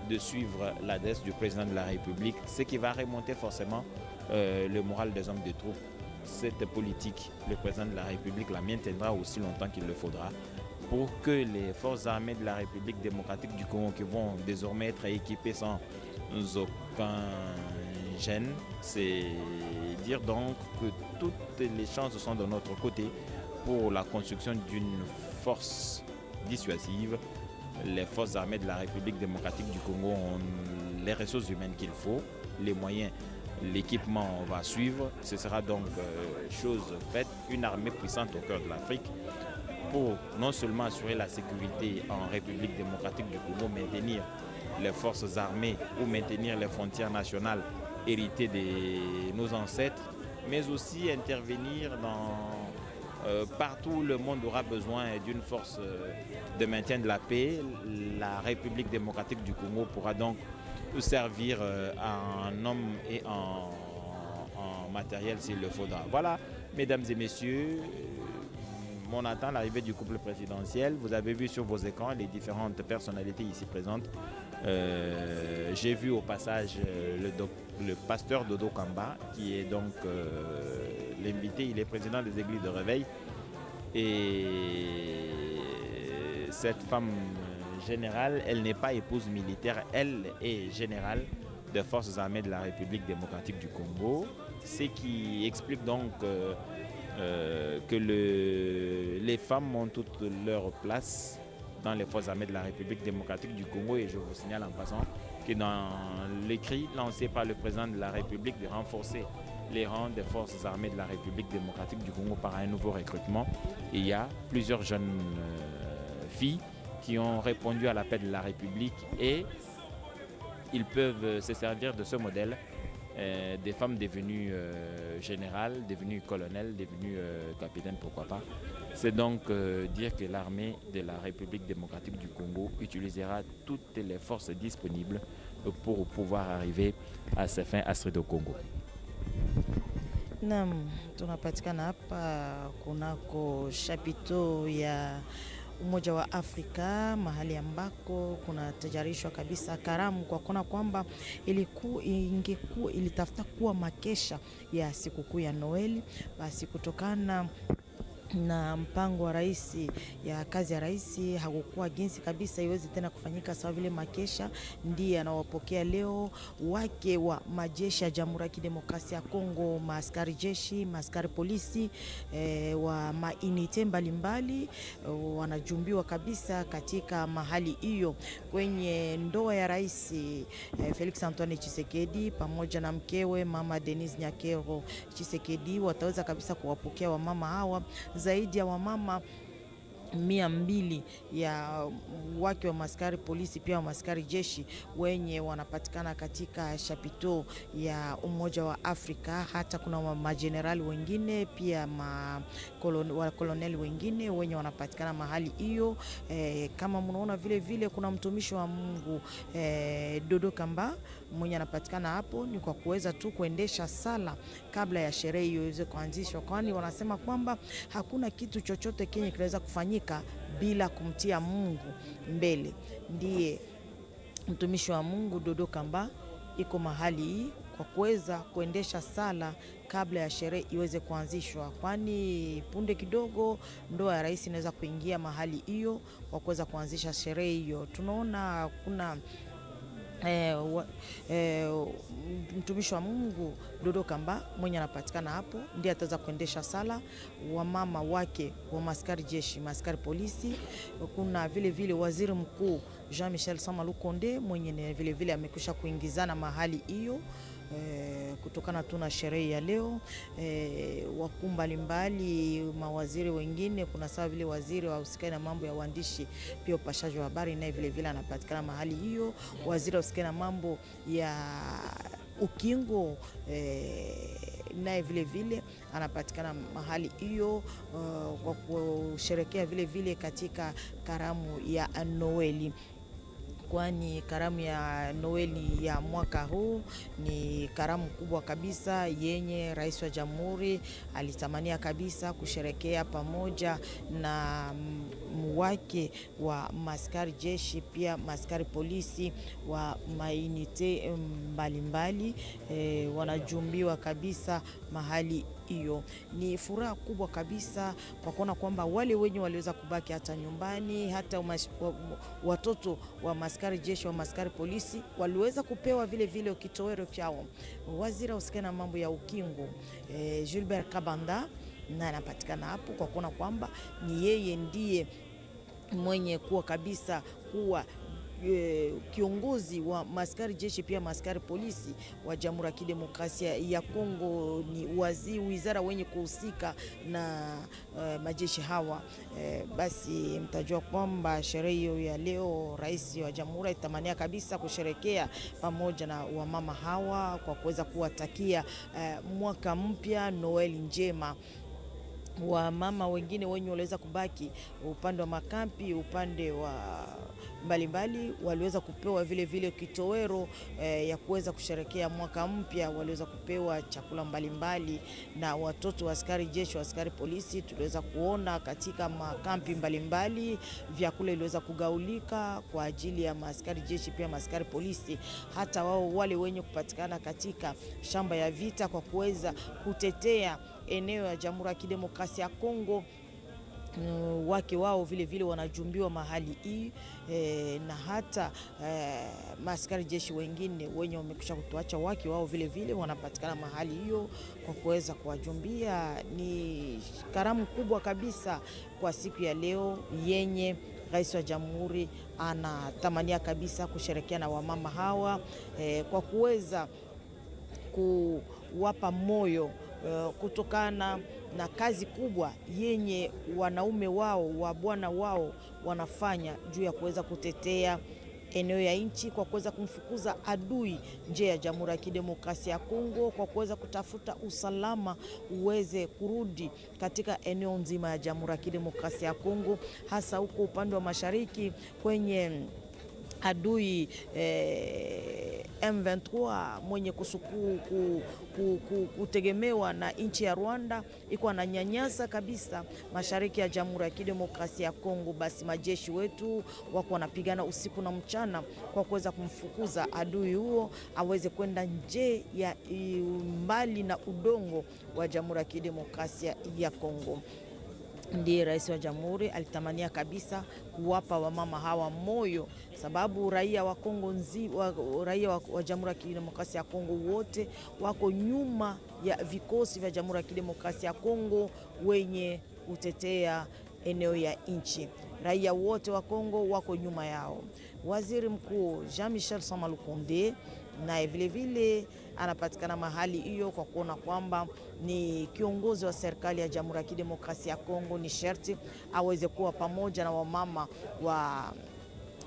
de suivre l'adresse du président de la République, ce qui va remonter forcément le moral des hommes de troupe. Cette politique, le président de la République la maintiendra aussi longtemps qu'il le faudra pour que les forces armées de la République démocratique du Congo, qui vont désormais être équipées sans aucun gêne, c'est dire donc que toutes les chances sont de notre côté pour la construction d'une force dissuasive. Les forces armées de la République démocratique du Congo ont les ressources humaines qu'il faut, les moyens, l'équipement va suivre. Ce sera donc chose faite, une armée puissante au cœur de l'Afrique pour non seulement assurer la sécurité en République démocratique du Congo, maintenir les forces armées ou maintenir les frontières nationales héritées de nos ancêtres, mais aussi intervenir partout où le monde aura besoin d'une force de maintien de la paix. La République démocratique du Congo pourra donc servir en hommes et en matériel s'il le faudra. Voilà, mesdames et messieurs, on attend l'arrivée du couple présidentiel. Vous avez vu sur vos écrans les différentes personnalités ici présentes. J'ai vu au passage le pasteur Dodo Kamba, qui est donc l'invité. Il est président des églises de Réveil. Et cette femme générale, elle n'est pas épouse militaire, elle est générale des forces armées de la République démocratique du Congo. Ce qui explique donc que les femmes ont toute leur place dans les forces armées de la République démocratique du Congo. Et je vous signale en passant que dans l'écrit lancé par le président de la République de renforcer les rangs des forces armées de la République démocratique du Congo par un nouveau recrutement, il y a plusieurs jeunes filles qui ont répondu à l'appel de la République et ils peuvent se servir de ce modèle, des femmes devenues générales, devenues colonels, devenues capitaines, pourquoi pas. C'est donc dire que l'armée de la République démocratique du Congo utilisera toutes les forces disponibles pour pouvoir arriver à ses fins astrées au Congo. Naam, tunapatikana hapa kunako chapiteau ya Umoja wa Afrika, mahali ambako kuna tajarishwa kabisa karamu kwa kuona kwamba ilitafuta kuwa makesha ya sikukuu ya Noeli. Basi kutokana na mpango wa rais ya kazi ya rais hakukuwa jinsi kabisa iwezi tena kufanyika sawa vile makesha. Ndiye anawapokea leo wake wa majeshi ya Jamhuri ya Kidemokrasia ya Kongo, maaskari jeshi, maaskari polisi, wa mainite mbalimbali, wanajumbiwa kabisa katika mahali hiyo kwenye ndoa ya rais Felix Antoine Tshisekedi pamoja na mkewe mama Denise Nyakero Tshisekedi. Wataweza kabisa kuwapokea wamama hawa zaidi ya wamama 200 ya wake wa maskari polisi pia wa maskari jeshi wenye wanapatikana katika chapiteau ya Umoja wa Afrika. Hata kuna majenerali wengine pia koloneli wengine wenye wanapatikana mahali hiyo. Kama mnaona vile vile kuna mtumishi wa Mungu Dodo Kamba mwenye anapatikana hapo, ni kwa kuweza tu kuendesha sala kabla ya sherehe hiyo iweze kuanzishwa, kwani wanasema kwamba hakuna kitu chochote kenye kinaweza kufanyika bila kumtia Mungu mbele. Ndiye mtumishi wa Mungu Dodo Kamba iko mahali hii kwa kuweza kuendesha sala kabla ya sherehe iweze kuanzishwa, kwani punde kidogo ndoa ya rais inaweza kuingia mahali hiyo kwa kuweza kuanzisha sherehe hiyo. Tunaona kuna mtumishi wa Mungu Dodo Kamba mwenye anapatikana hapo, ndiye ataweza kuendesha sala. Wamama wake wa maskari jeshi, maskari polisi, kuna vile vile waziri mkuu Jean-Michel Sama Lukonde mwenye vile vile amekwisha kuingizana mahali hiyo. Kutokana tuna sherehe ya leo, wakuu mbalimbali, mawaziri wengine, kuna sawa vile waziri wa usikai na mambo ya uandishi pia upashaji wa habari naye vile vile anapatikana mahali hiyo. Waziri wa usikai na mambo ya ukingo naye vile vile anapatikana mahali hiyo kwa kusherekea vile vile katika karamu ya Noeli, kwani karamu ya Noeli ya mwaka huu ni karamu kubwa kabisa yenye rais wa jamhuri alitamania kabisa kusherekea pamoja na wake wa maskari jeshi pia maskari polisi wa mainite mbalimbali, wanajumbiwa kabisa mahali hiyo. Ni furaha kubwa kabisa kwa kuona kwamba wale wenye waliweza kubaki hata nyumbani, hata watoto wa maskari jeshi wa maskari polisi waliweza kupewa vile vile kitowero chao. Waziri usikai na mambo ya ukingo Gilbert Kabanda na anapatikana hapo kwa kuona kwamba ni yeye ndiye mwenye kuwa kabisa kuwa kiongozi wa maskari jeshi pia maskari polisi wa Jamhuri ya Kidemokrasia ya Kongo. Ni wizara wenye kuhusika na majeshi hawa. Basi mtajua kwamba sherehe hiyo ya leo rais wa jamhuri itamania kabisa kusherekea pamoja na wamama hawa kwa kuweza kuwatakia mwaka mpya Noeli njema. wa mama wengine wenye waliweza kubaki upande wa makampi, upande wa mbalimbali waliweza kupewa vile vile kitowero ya kuweza kusherekea mwaka mpya. Waliweza kupewa chakula mbalimbali, na watoto wa askari jeshi, wa askari polisi tuliweza kuona katika makampi mbalimbali vyakula iliweza kugaulika kwa ajili ya askari jeshi pia askari polisi, hata wao wale wenye kupatikana katika shamba ya vita kwa kuweza kutetea eneo ya Jamhuri ya Kidemokrasia ya Kongo. Wake wao vile vile wanajumbiwa mahali hii na hata maaskari jeshi wengine wenye wamekwisha kutuacha wake wao vile vile wanapatikana mahali hiyo kwa kuweza kuwajumbia. Ni karamu kubwa kabisa kwa siku ya leo yenye Rais wa Jamhuri anatamania kabisa kusherehekea na wamama hawa kwa kuweza kuwapa moyo kutokana na kazi kubwa yenye wanaume wao wa bwana wao wanafanya juu ya kuweza kutetea eneo ya nchi, kwa kuweza kumfukuza adui nje ya Jamhuri ya Kidemokrasia ya Kongo, kwa kuweza kutafuta usalama uweze kurudi katika eneo nzima ya Jamhuri ya Kidemokrasia ya Kongo, hasa huko upande wa mashariki kwenye adui M23 mwenye kutegemewa na nchi ya Rwanda iko ananyanyasa kabisa mashariki ya Jamhuri ya Kidemokrasia ya Kongo. Basi majeshi wetu wako wanapigana usiku na mchana kwa kuweza kumfukuza adui huo aweze kwenda nje ya mbali na udongo wa Jamhuri ya Kidemokrasia ya Kongo. Ndiye Rais wa Jamhuri alitamania kabisa kuwapa wamama hawa moyo, sababu raia wa Kongo raia wa Jamhuri ya Kidemokrasia ya Kongo wote wako nyuma ya vikosi vya Jamhuri ya Kidemokrasia ya Kongo wenye kutetea eneo ya nchi. Raia wote wa Kongo wako nyuma yao. Waziri Mkuu Jean-Michel Sama Lukonde naye vile vile anapatikana mahali hiyo kwa kuona kwamba ni kiongozi wa serikali ya Jamhuri ya Kidemokrasia ya Kongo, ni sharti aweze kuwa pamoja na wamama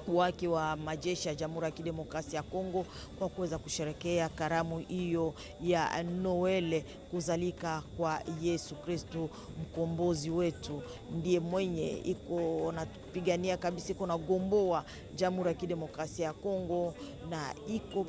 wake wa majeshi ya Jamhuri ya Kidemokrasia ya Kongo kwa kuweza kusherekea karamu hiyo ya Noele, kuzalika kwa Yesu Kristo mkombozi wetu. Ndiye mwenye iko napigania kabisa, iko na gomboa Jamhuri ya Kidemokrasia ya Kongo, na iko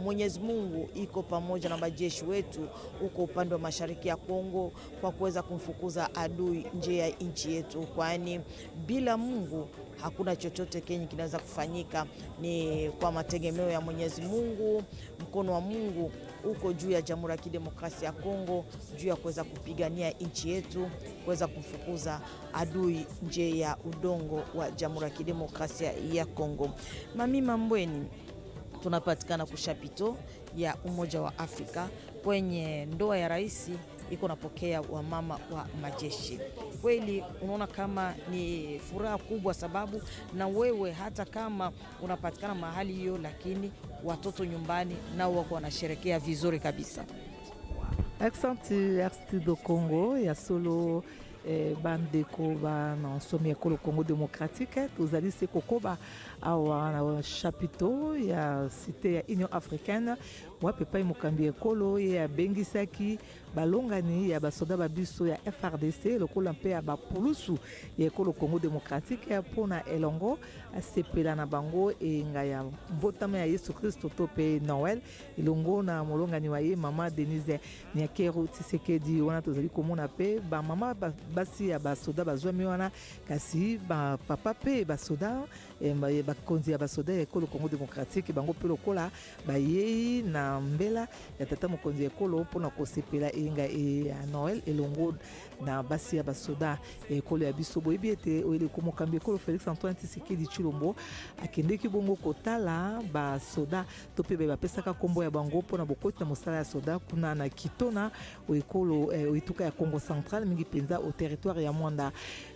Mwenyezi Mungu iko pamoja na majeshi wetu huko upande wa mashariki ya Kongo kwa kuweza kumfukuza adui nje ya nchi yetu, kwani bila Mungu hakuna chochote kenye kinaweza kufanyika. Ni kwa mategemeo ya Mwenyezi Mungu, mkono wa Mungu uko juu ya Jamhuri ya Kidemokrasia ya Kongo, juu ya kuweza kupigania nchi yetu, kuweza kufukuza adui nje ya udongo wa Jamhuri ya Kidemokrasia ya Kongo. Mami Mambweni, tunapatikana kushapito ya Umoja wa Afrika kwenye ndoa ya rais iko napokea wamama wa majeshi. Kweli unaona kama ni furaha kubwa, sababu na wewe hata kama unapatikana mahali hiyo, lakini watoto nyumbani nao wako wanasherekea vizuri kabisa. Accenti do Congo ya solo bandeko na somi ekolo Congo démocratique tozali se kokoba awa na chapiteau ya cité ya Union africaine wape pai mokambi ekolo ya bengisaki balongani ya basoda babiso ya FRDC lokola mpe ya bapulusu ya ekolo Congo démocratique pona elongo asepela na bango enga ya mbotama ya Yesu Kristo to pe Noël elongo na molongani wa ye mama Denise Nyakero Tshisekedi. Wana tozali komona pe ba mama basi ya basoda bazwami wana, kasi ba papa pe basoda bakonzi ya basoda ya ekolo Congo démocratique bango pe lokola bayei na mbela ya tata mokonzi ya ekolo mpona kosepela enga ya Noël elongo na basi ya basoda ekolo ya biso. Boyebi ete oele komokambi ekolo Félix Antoine Tshisekedi Tshilombo akendeki bongo kotala basoda to pe bapesaka kombo ya bango mpona bokoti na mosala ya soda kuna na Kitona ekolo oituka ya Congo Central mingi penza au territoire ya Mwanda.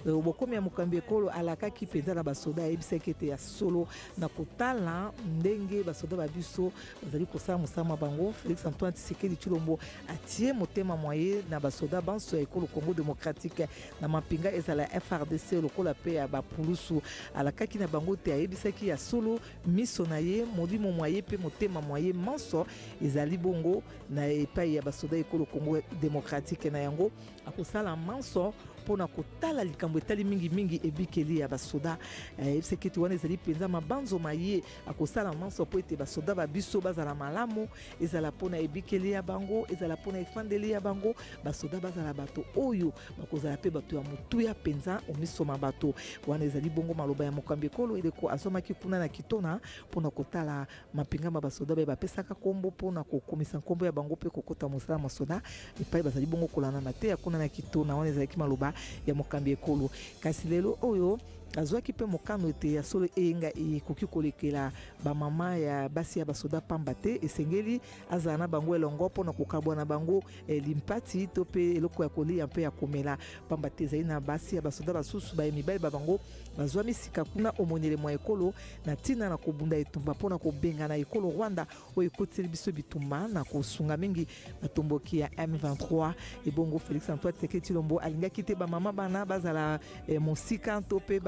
Bokomi ya mokambi ekolo alakaki penza na basoda yebisaki ete ya solo na kotala ndenge basoda babiso bazali kosala mosala bango. Félix Antoine Tshisekedi Tshilombo atie mote motema moye na basoda banso ya ekolo Congo démocratique na mapinga ezala FRDC lokola pe ya bapulusu alakaki na bango te ayebisaki ya solo miso na ye molimo moye pe motema moye manso ezali bongo na epai ya basoda ekolo Congo démocratique na yango akosala manso mpona kotala likambo etali mingi ebikeli ya basoda ebiseketi wana ezali mpenza mabanzo maye akosala manso mpo ete basoda babiso bazala malamu ezala mpona ebikeli ya bango ezala mpona efandeli ya bango basoda bazala bato oyo bakozala mpe bato ya motuya mpenza omisoma bato wana ezali bongo maloba ya mokambi ekolo eleko azomaki kuna na kitona mpona kotala mapingama basoda baye bapesaka kombo mpona kokomisa nkombo ya bango mpe kokota mosala masoda epai bazali bongo kolanda na te ya kuna na kitona wana ezalaki maloba ya mokambi ekolo kasi lelo oyo azwaki mpe mokano ete ya solo eyenga ekoki kolekela bamama ya basi ya basoda pamba te esengeli azala na bango elongo mpona kokabwa na bango limpati to mpe eloko ya kolia mpe ya komela pamba te ezali na basi ya basoda basusu mibali babango bazwami sika kuna omonele mwa ekolo na ntina na kobunda etumba mpona kobengana ekolo Rwanda oyo ekoteli biso bitumba na kosunga mingi batomboki ya M23 ebongo Félix Antoine Tshisekedi Tshilombo alingaki te bamama bana bazala mosika to mpe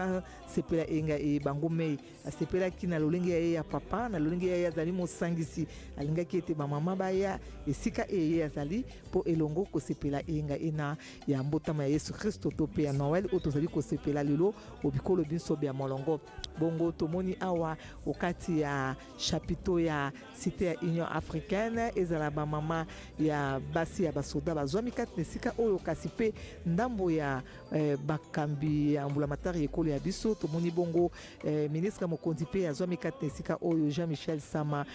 sepela enga bango mei asepelaki na lolenge ya papa na lolenge ya azali mosangisi alingaki ete bamama baya esika eye azali po elongo kosepela enga ena ya mbotama ya Yesu Kristo to pe ya Noel oyo tozali kosepela lelo obikolo biso bya molongo bongo tomoni awa okati ya chapiteau ya cité ya Union africaine ezala bamama ya basi ya basoda bazwami kati na esika oyo kasi pe ndambo ya bakambi ya mbulamatari ekolo ya biso tomoni bongo ministre mokonzi pe azwami kati na esika oyo Jean-Michel Sama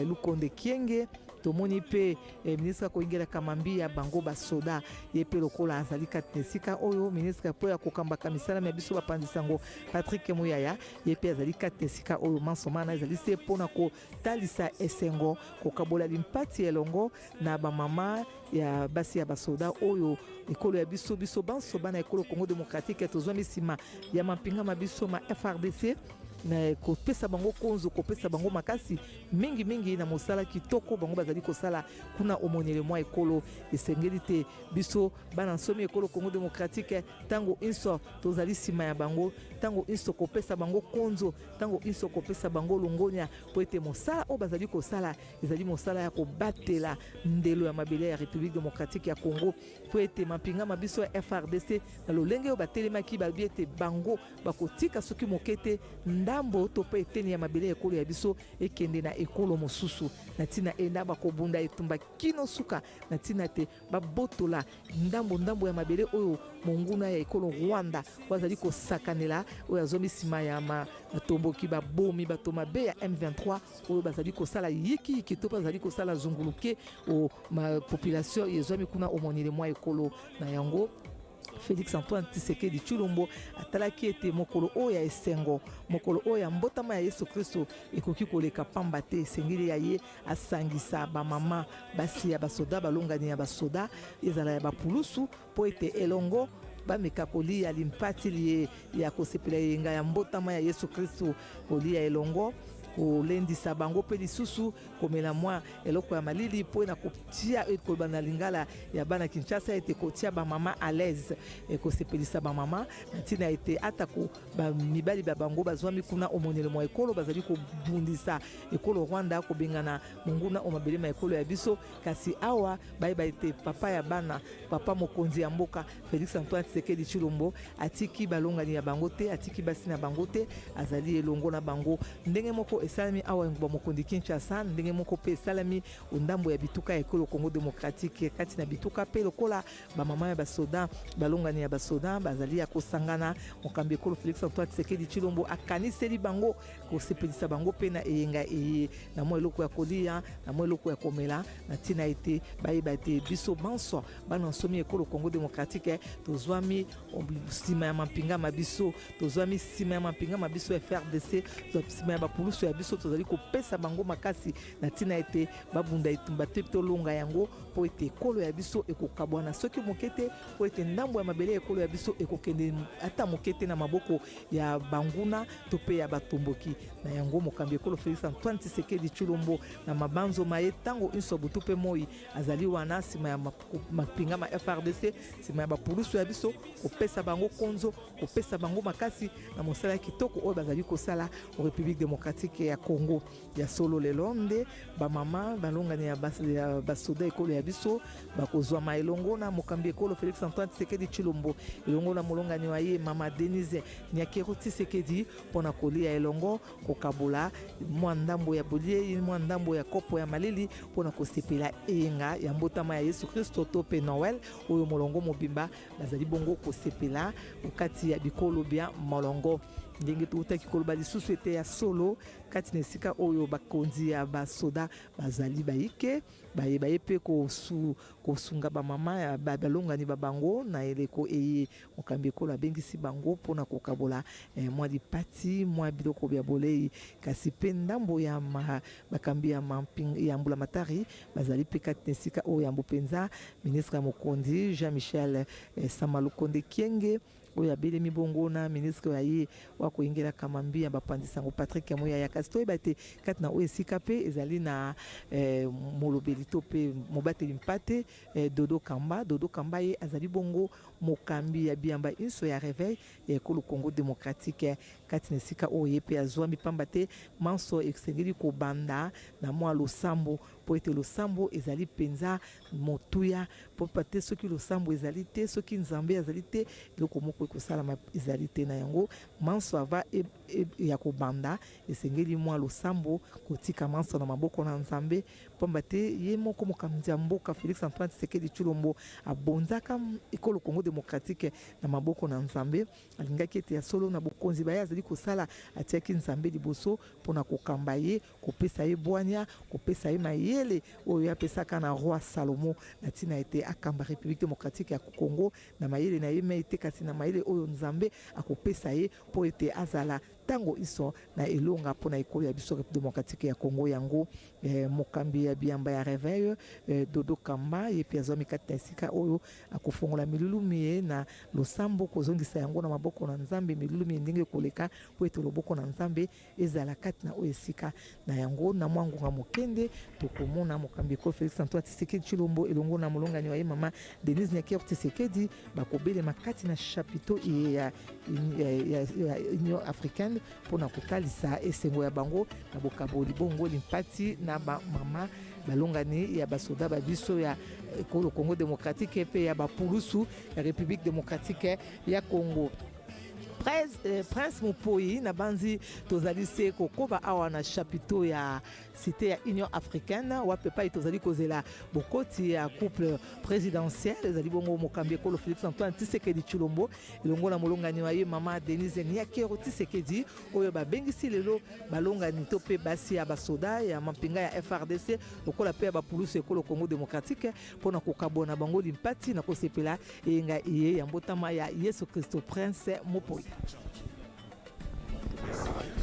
Lukonde Kienge tomoni pe ministre koingela kamambi ya bango basoda ye pe lokola azali kati na esika oyo ministre po ya kokambaka misala ya biso bapandisango Patrick Muyaya ye pe azali kati na esika oyo mansomana ezali se mpona kotalisa esengo kokabola limpati elongo na bamama ya basi ya basoda oyo ekolo ya biso banso bana ekolo Congo démocratique tozwami nsima ya mapinga mabiso ma FRDC na kopesa bango konzo kopesa bango makasi mingi na mosala kitoko bango bazali kosala kuna omonele mwa ekolo esengeli te biso bana nsomi ekolo Congo démocratique tango inso tozali nsima ya bango tango inso kopesa bango konzo tango inso kopesa bango longonya po ete mosala oyo bazali kosala ezali mosala ya kobatela ndelo ya mabele ya République démocratique ya Congo po ete mapinga mabiso ya FRDC na lolenge oyo batelemaki babi ete bango bakotika soki mokete ndambo to pe eteni ya mabele ya ekolo ya biso ekende na ekolo mosusu na ntina enda bakobunda etumba kino suka na ntina te babotola ndambo ya mabele oyo monguna ya ekolo Rwanda bazali kosakanela oyo azomi nsima ya batomboki babomi bato mabe ya M23 oyo bazali kosala yiki to bazali kosala zunguluke o population ezwami kuna omonile mwa ekolo na yango Félix Antoine Tshisekedi Tshilombo atalaki ete mokolo oyo ya esengo mokolo oyo ya mbotama ya Yesu Kristo ekoki koleka pamba te esengeli ya ye asangisa bamama basi ya basoda balongani ya basoda ezala ya bapulusu po ete elongo bameka kolia limpati ya kosepela yenga ya mbotama ya Yesu Kristo kolia elongo kolendisa bango mpe lisusu komela mwa eloko ya malili mpo na kotia ekoloba na lingala ya bana Kinshasa ete kotia bamama à l'aise ekosepelisa bamama na ntina ete atako bamibali babango bazwami kuna omonele mwa ekolo bazali kobundisa ekolo Rwanda kobengana monguna omabele ma ekolo ya biso kasi awa bayeba ete papa ya bana papa mokonzi ya mboka Félix Antoine Tshisekedi Tshilombo atiki balongani ya bango te atiki basi na bango te azali elongo na bango ndenge moko esalami awa ngba mokondi Kinshasa ndenge moko pe esalami ondambo ya bituka ya ekolo Congo démocratique kati na bituka pe lokola bamama ya basoda balongani ya basoda bazali ya kosangana mokambi ekolo Félix Antoine Tshisekedi Tshilombo akaniseli bango kosepelisa bango pe na eyenga na mwa eloko ya kolia na mwa eloko ya komela na ntina ete bayeba ete biso banso bana nsomi ekolo Congo démocratique tozwami nsima ya mapinga mabiso tozwami nsima ya mapinga mabiso ya FRDC nsima ya bapulusu ya biso tozali kopesa bango makasi na ntina ete babunda etumba te tolonga yango mpo ete ekolo ya biso ekokabwana soki moke te mpo ete ndambo ya mabele ya ekolo ya biso ekokende ata moke te na maboko ya banguna to mpe ya batomboki na yango mokambi ekolo Félix Antoine Tshisekedi Tshilombo na mabanzoma ye ntango inso butu mpe moi azali wana nsima ya mapinga ma FRDC nsima ya bapulusu ya biso kopesa bango konzo kopesa bango makasi na mosala ya kitoko oyo bazali kosala o République démocratique ya Congo ya solo lelo nde bamama balongani ya basoda ekolo ya biso bakozwama elongo na mokambi ekolo Félix Antoine Tshisekedi Tshilombo elongo na molongani wa ye mama Denise Nyakero Tshisekedi mpona kolia elongo kokabola mwa ndambo ya bolie mwa ndambo ya kopo ya malili mpona kosepela eyenga ya mbotama ya Yesu Kristo to pe Noel oyo molongo mobimba bazali bongo kosepela okati ya bikolo bya molongo ndenge toutaki koloba lisusu ete ya solo kati na esika oyo bakonzi ya basoda bazali bayike bayeba ye mpe kosunga bamama ya balongani babango na eleko eye mokambi ekolo abengisi bango mpona kokabola mwa lipati mwa biloko bya bolei kasi mpe ndambo ya bakambi ya mbulamatari bazali mpe kati na esika oyo ya mbopenza ministre ya mokonzi Jean-Michel Samalukonde Kienge oyo abelemi bongo na ministre ya ye wakoyingela kamambi ya bapandisango Patrick Yamoya ya kasi toyeba ete kati na oyo esika mpe ezali na molobeli to mpe mobateli mpate Dodo Kamba ye azali bongo mokambi ya biyamba inso ya réveil ya ekolo Congo démocratique kati na esika oyo ye mpe azwami pamba te manso esengeli kobanda na mwa losambo mpo ete losambo ezali mpenza motuya mpo pate soki losambo ezali te soki nzambe azali te eloko moko ekosalama ezali te na yango manso ava ya kobanda esengeli mwa losambo kotika manso na maboko na nzambe pamba te ye moko mokambi ya mboka Félix Antoine Tshisekedi Tshilombo abonzaka ekolo Congo démocratique na maboko na nzambe alingaki ete ya solo na bokonzi baye azali kosala atiaki nzambe liboso mpona kokamba ye kopesa ye bwanya kopesa ye mayele oyo apesaka na roi Salomo na ntina ete akamba République démocratique ya Congo na mayele na ye me ete kasi na mayele oyo nzambe akopesa ye mpo ete azala tango iso na elonga mpona ekolo ya biso République démocratique ya Congo yango mokambi ya biyamba ya réveil Dodo Kamba ye mpe azwami kati na esika oyo akofongola milulumi ye na losambo kozongisa yango na maboko na nzambe milulumi ndenge koleka mpo ete loboko na nzambe ezala kati na oyo esika na yango na mwa ngonga mokende tokomona mokambi ekolo Félix Antoine Tshisekedi Tshilombo elongo na molongani wa ye mama Denise Nyakero Tshisekedi bakobelema kati na chapiteau ya Union africaine mpona kotalisa esengo ya bango na bokaboli bongo limpati na bamama balongani ya basoda babiso ya ekolo Congo démocratique mpe ya bapulusu ya République démocratique ya Congo. Prince Mopoi na banzi tozali se kokoba awa na chapiteau ya cité ya Union africaine wape pa tozali kozela bokoti ya couple présidentiel ezali bongo mokambi ekolo Félix Antoine Tshisekedi Tshilombo elongo na molongani wa ye mama Denise Nyakero Tshisekedi oyo babengisi lelo balongani to pe basi ya basoda ya mapinga ya FRDC lokola pe ya bapulusu ekolo Congo démocratique mpona kokabona bango limpati na kosepela eyenga iye ya mbotama ya Yesu Kristo Prince Mopoi.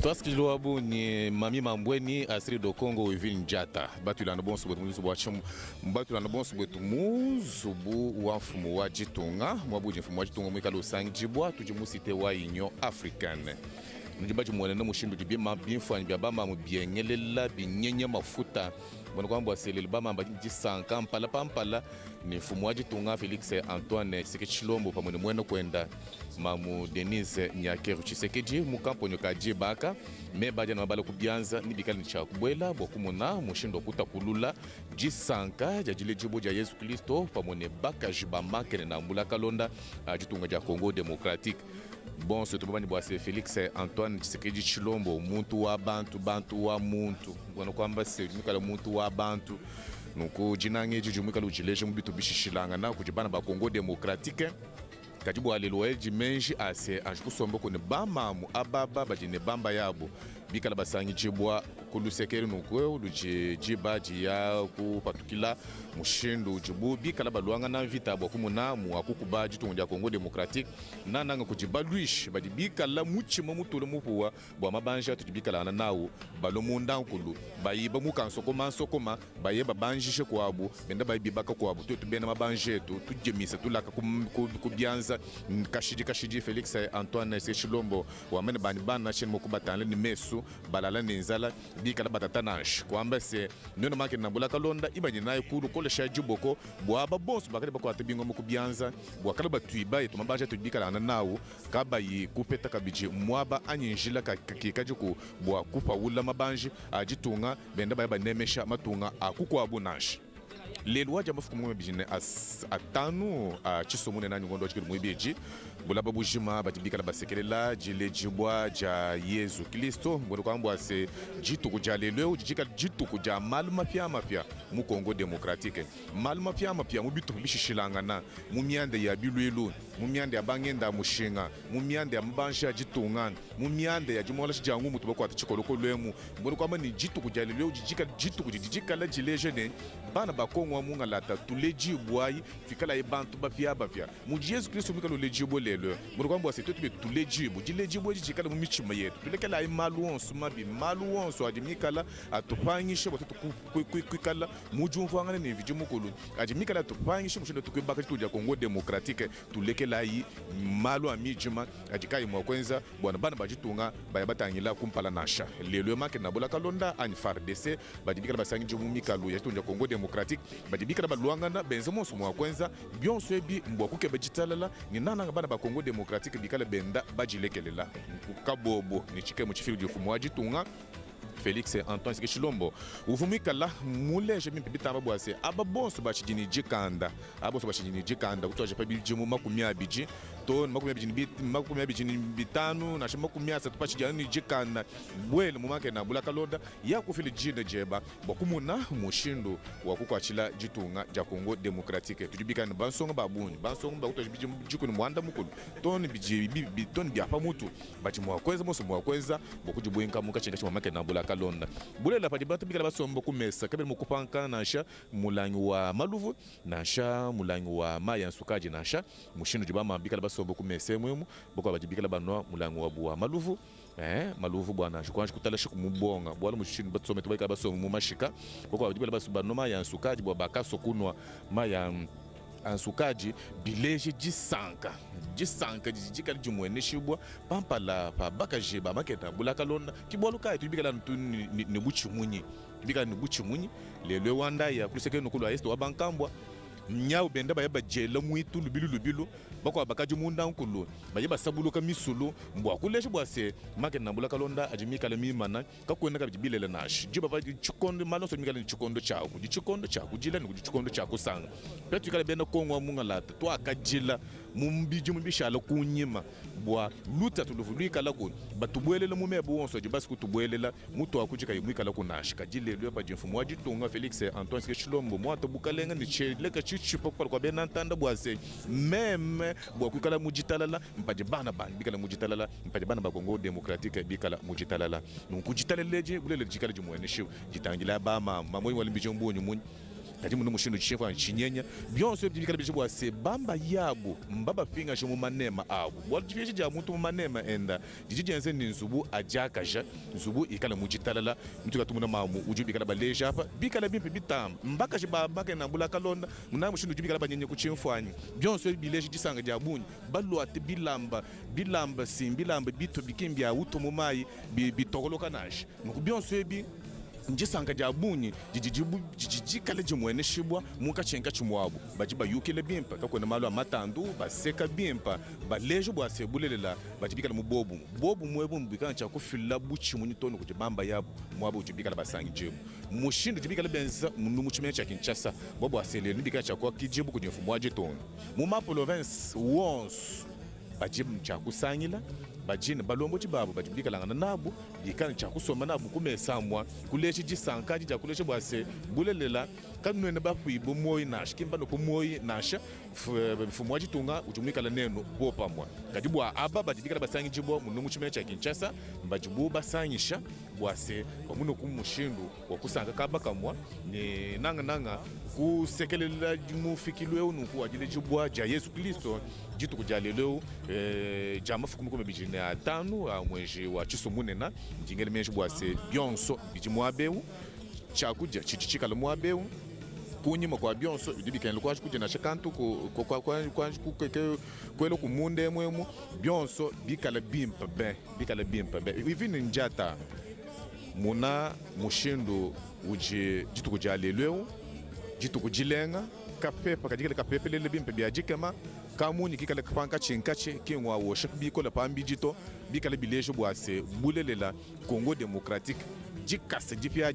Toaski loabu ni mami mambweni asiri do Congo Evil Njata batulana bon subu muzu bwachum batulana bon subu muzubu wa mfumu wa jitunga mwabuje mfumu wa jitunga mwikalo sangijibwa tujimusite wa Union africaine ndibaji mwana no mushindu dibye mabinfani bya bama mu byenyelela binyenye mafuta bona kwamba selele bama mbaji sanka mpala pampala ni mfumu wa jitunga Félix Antoine Tshisekedi Tshilombo pamwe mweno kwenda mamu Denise Nyakero Tshisekedi mukampo nyokaje baka me baje na mabala kubyanza nibikali cha kubwela bokumona mushindo kutakulula jisanka jajile jibo ja Yesu Kristo pamwe baka jibama kene na mbula kalonda jitunga ja Congo démocratique. Bon, ce tubani bwase Félix Antoine Tshisekedi Tshilombo muntu wa bantu wa muntu bona kwamba se mukala muntu wa bantu nuko jinange jijumukala ujileje mubitu bishishilanga na kujibana ba Congo démocratique kajibu alelo eji menji ase ajikusomba kone bamamu ababa bajine bamba yabo bikala basangi jibwa kulusekeri nukwe uluji jibaji ya kupatukila mushindu jibu bikala baluanga na vita bwa kumuna mu akukubaji tunja Kongo Democratique nananga kujibaluish badi bikala muchima mutule mupuwa bwa mabanja tujibikala na nawo balomunda nkulu bayiba mukansokoma sokoma bayeba banjishe kwabu benda bayibaka kwabu tutubena mabanje tu tujemisa tulaka kubyanza kashiji Felix Antoine Sechilombo wamene bani bana chen mokubatana ni mesu balala nenzala bikala batatanash kwamba se nyono make nambula kalonda ibanye nayo kulu kole shajuboko bwaba boss bakale bakwata bingo mukubyanza bwakala batwiba etu mabanja tubikala na nawo kabayi kupeta kabiji mwaba anyinjila kakikaje ku bwa kupa wula mabanje ajitunga benda bayaba nemesha matunga akukwabu nash lelo waja mafuku bijine atanu chisomune na nyugondo chikiri mwebeji bulaba bujima batibika la basekelela jile jibwa ja Yesu Kristo ngondo kwambwa se jitu kujalelwe ujika jitu kuja maluma mapya mu Kongo Democratique maluma mapya mu bitu bishishilangana mu miande ya bilwelu mu miande ya bangenda mushinga mu miande ya mbanja jitungana mu miande ya jimola chijangu mutu bakwata chikoloko lwemu ngondo kwamba ni jitu kujalelwe ujika jitu kujijika la jileje ne bana bakongwa munga lata tuleji bwai fikala ebantu bapya mu Yesu Kristo mikalo lejibo lelo ngondo kwamba se tutu tulejibo jilejibo jikala mu michima yetu tulekela imaluonso mabi maluonso adimikala atupanyishe botu kwikala mujumvangana ne vijimo kulu adimikala atupanyishe mushindo tukwebaka tuja Kongo Democratique tulekela yi malu amijima ajikai mwa kwenza bwana bana bajitunga bayabatangila kumpala nasha lelo make nabola kalonda ani FARDC badibikala basangi jumu mikalu ya tunja Kongo Democratique badibikala baluangana benzemo mwa kwenza byonso ebi mbwa kuke bajitalala ni nana bana ba Kongo Democratique bikala benda bajilekelela kabobo ni chike mu chifiru jofumu ajitunga Felix Antoine Sechilombo uvumikala muleje mimpibitamba bwase ababonso bachijini jikanda abonso bachijini jikanda kutwaje pabijimu makumya biji to makumya bijini bitanu na makumya satu pachijani jikanda bwele mumake na bulaka loda ya kufili jina jeba bakumuna mushindu wakukwachila jitunga ja Kongo Democratique tujibikana bansonga babuni bansonga bakutwaje bijimu jikuni mwanda mukulu toni biji bitoni byapa mutu bachimwa kweza moso mwa kweza bokujibwenka mukachenga chimamake na bulaka kalonda bulela pa dibata bikala basombo kumesa kabiri mukupanka nasha mulangi wa maluvu nasha mulangi wa maya nsukaji nasha mushindu jibama bikala basombo kumesa mwemu boko abajibikala banwa mulangi wa buwa maluvu maluvu bwana shikwanji kutala shikumubonga bwala mushindu batsome tubaka basombo mu mashika boko abajibikala basubano maya nsukaji bwa bakaso kunwa maya ansukaji bileje jisanka jijika jumwene shibwa pampala pa bakajeba maketa bulaka londa kiboluka tubikala ni buchimunyi tubikala ni buchimunyi lelo wanda ya kuliseke nokulu ayesto wabankambwa nyau benda bayaba jela mwitu lubilu bako abakaji munda nkulu bayaba sabuluka misulu mbwa kuleshe bwase make nambula kalonda ajimika le mimana kakwenda kabibilela nashi jiba ba chikondo malonso mikala chikondo chako jila ni chikondo chako sanga petu kala benda kongwa munga lata to akajila mumbiji mumbishala kunyima bwa luta tuluvulika lako batubwelela mumebo wonso jibasi kutubwelela mutu akujika yimwikala kunashi kajile lyo pa jimfumu wajitunga Felix Antoine Sechilombo mwata bukalenga ni cheleka chichipo kwa bena ntanda bwase meme bwa kukala mujitalala mpaje bana bikala mujitalala mpaje bana ba Kongo Democratique bikala mujitalala nkujitaleleje bulele jikala jimweneshiwe jitangila bama mamoyi walimbije mbonyo munyi kati muno mushindu chichefa chinyenya byonso bikala bijibwa se bamba yabo mbaba finga shimu manema abo walipyeje ja muntu mu manema enda jijenze ni nzubu ajakaja nzubu ikala mujitalala mtu katumuna mamu ujubikala baleja hapa bikala bimpe bitam mbaka shibaba na bula kalonda muna mushindu jubikala banyenye kuchimfwanyi byonso bileje jisanga ja bunyi balu ati bilamba simbilamba bito bikimbya uto mu mai bitokoloka nash nuko byonso ebi njisanga jabunyi jijikale jimwene shibwa muka chenka chimwabo bajiba yukile bimpa kakwena malu amatandu baseka bimpa balejo bwasebulelela bajibikala mubobu mwebu mbikana cha kufila buchi munyitono kujibamba yabo mwabo ujibikala basangi jemu mushindu jibikala benza mumuchimene cha Kinshasa bobo aselele nibikana cha kwa kijibu kujimfumu wajitono muma province wons bajibu cha kusangila bajina balombo chibabo bajibikala ngana nabo bikana cha kusoma nabo kumesamwa kulechi jisankaji ja kulechi bwase bulelela kanwene bafuibo moyi nash kimba no moyi nasha mfumo tunga ujumikala neno bo pamwa kadi bwa aba badidikala basangi jibo munungu chimene cha Kinshasa mbajibu basanyisha bwase bamuno kumushindu wakusanga kaba kamwa ni nanga kusekelela mufikilwe unuku ajile jibwa ja Yesu Kristo jitu kujaleleo jama fukumu kome bijine atanu amweji wa chisomunena njingele menshi bwase byonso bijimwabeu chakuja chichichikala mwabeu kunyima kwa byonso idibikene kwaje kuje na shakantu kwelo kumunde mwemu byonso bikala bimpa be even njata muna mushindu uje jitu kujaleleo jitu kujilenga kapepa kajikele kapepe lele bimpa byajikema kamuni kikale kapanka chinkache kinwa wo shakbiko la pambi jito bikala bilejo bwase bulelela Congo démocratique jikasa jipya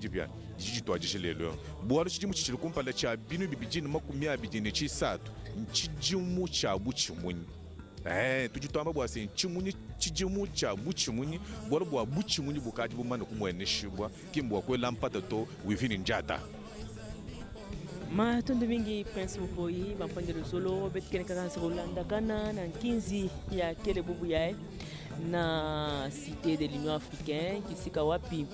jijito ajishilelo bwalo chijimu chichiri kumpala cha binu bibijini makumi abijini chisatu chijimu cha buchimunyi tujitamba bwase chijimu cha buchimunyi bwalo bwa buchimunyi bukaji bumana kumweneshibwa kimbwa kwela mpata to within njata matondo mingi Prince Mupoi bampande solo betkene kakansa Rolanda kana na 15 ya kele bubu yae na cité de l'Union africaine kisika wapi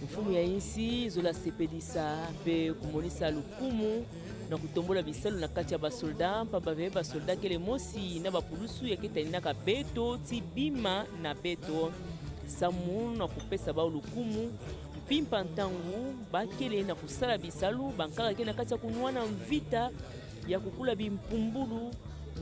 mfumu ya insi zola sepedisa pe kumonisa lukumu na kutombola bisalo na kati ya basolda mpamba be basolda kele mosi na bapulusu yaketani na kabeto tibima na beto samu na kupesa ba lukumu pimpa ntangu bakele na kusala bisalu bankaka kena kati ya kunwana mvita ya kukula bimpumbulu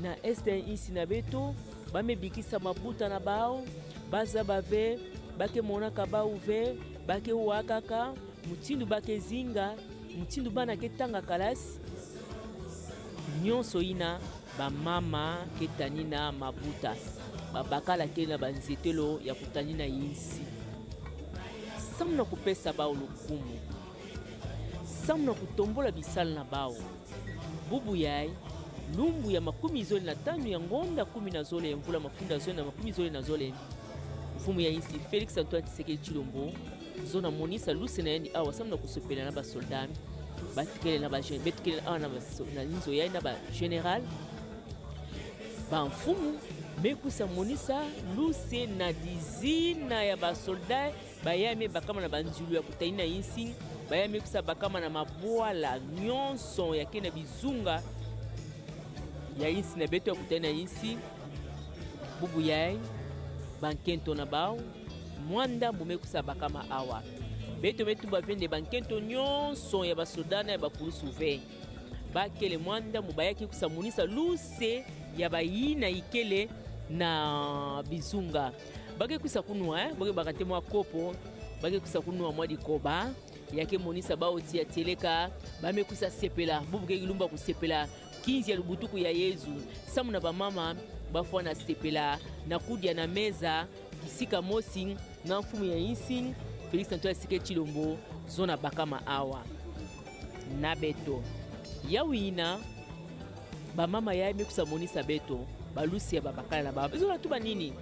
na este insi na beto bamebikisa mabuta na bao baza bave bake monaka bauve bake wakaka mutindu bake zinga mutindu bana ketanga kalasi nyonso ina bamama ketani na mabuta babakala ke na banzetelo ya kutani na insi samna kupesa bao lukumu samna kutombola bisala na bao bubu yai lumbu ya 15 ya ngonda 10 ya mvula mafunda zone na 10 mfumu ya insi Felix Antoine Tshisekedi Tshilombo zona monisa lusi na yendi awa samna kusopela na basoldami batikele na bajeune betikele na linzo ya na ba general ba mfumu mekusa monisa lusi na dizina ya basoldat bayame bakama na banzulu ya kutaina insi bayame kusa bakama na mabwala nyonso ya kena bizunga ya insi na beto ya kutaina insi bubu yai bankento na bao mwanda mumekusa bakama awa beto betu bavende bankento nyonso ya basodana ya bapulusu ve bakele mwanda mubayaki kusamunisa luse ya bayina ikele na bizunga bake kusa kunwa bake bakate mwa kopo bake kusa kunwa mwa dikoba yake monisa bao tia teleka bamekusa sepela bubuke ilumba kusepela 15 ya lubutuku ya Yesu samu na bamama bafwa na sepela na kudia na meza kisika mosi na mfumu ya insi Felix Antoine Tshisekedi Tshilombo zona bakama awa na beto yawina bamama ya mekusa monisa beto balusi ya babakala na baba zona tuba nini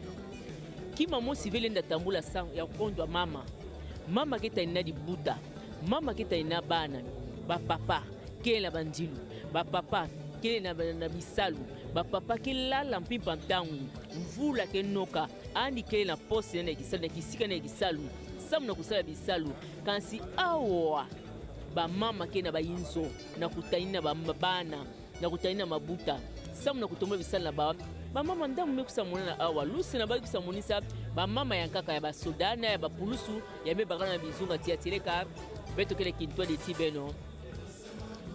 kima mosi vele nda tambula sang ya kondwa mama keta ina dibuta mama keta ina bana bapapa kela bandilu bapapa kele na bisalu bapapa kelala mpimpa ntangu mvula kenoka andi kele na poste na kisalu na kisika na kisalu samu na kusala bisalu kansi awa bamama ke na bayinzo na kutaina bana na kutaina mabuta samu na kutombola bisalu na bamama ndamu mekusa monana awa lusi na baki kusamonisa bamama ya nkaka ya basodana ya bapulusu ya mebakana na bizunga tia teleka beto kele kintwa de tibeno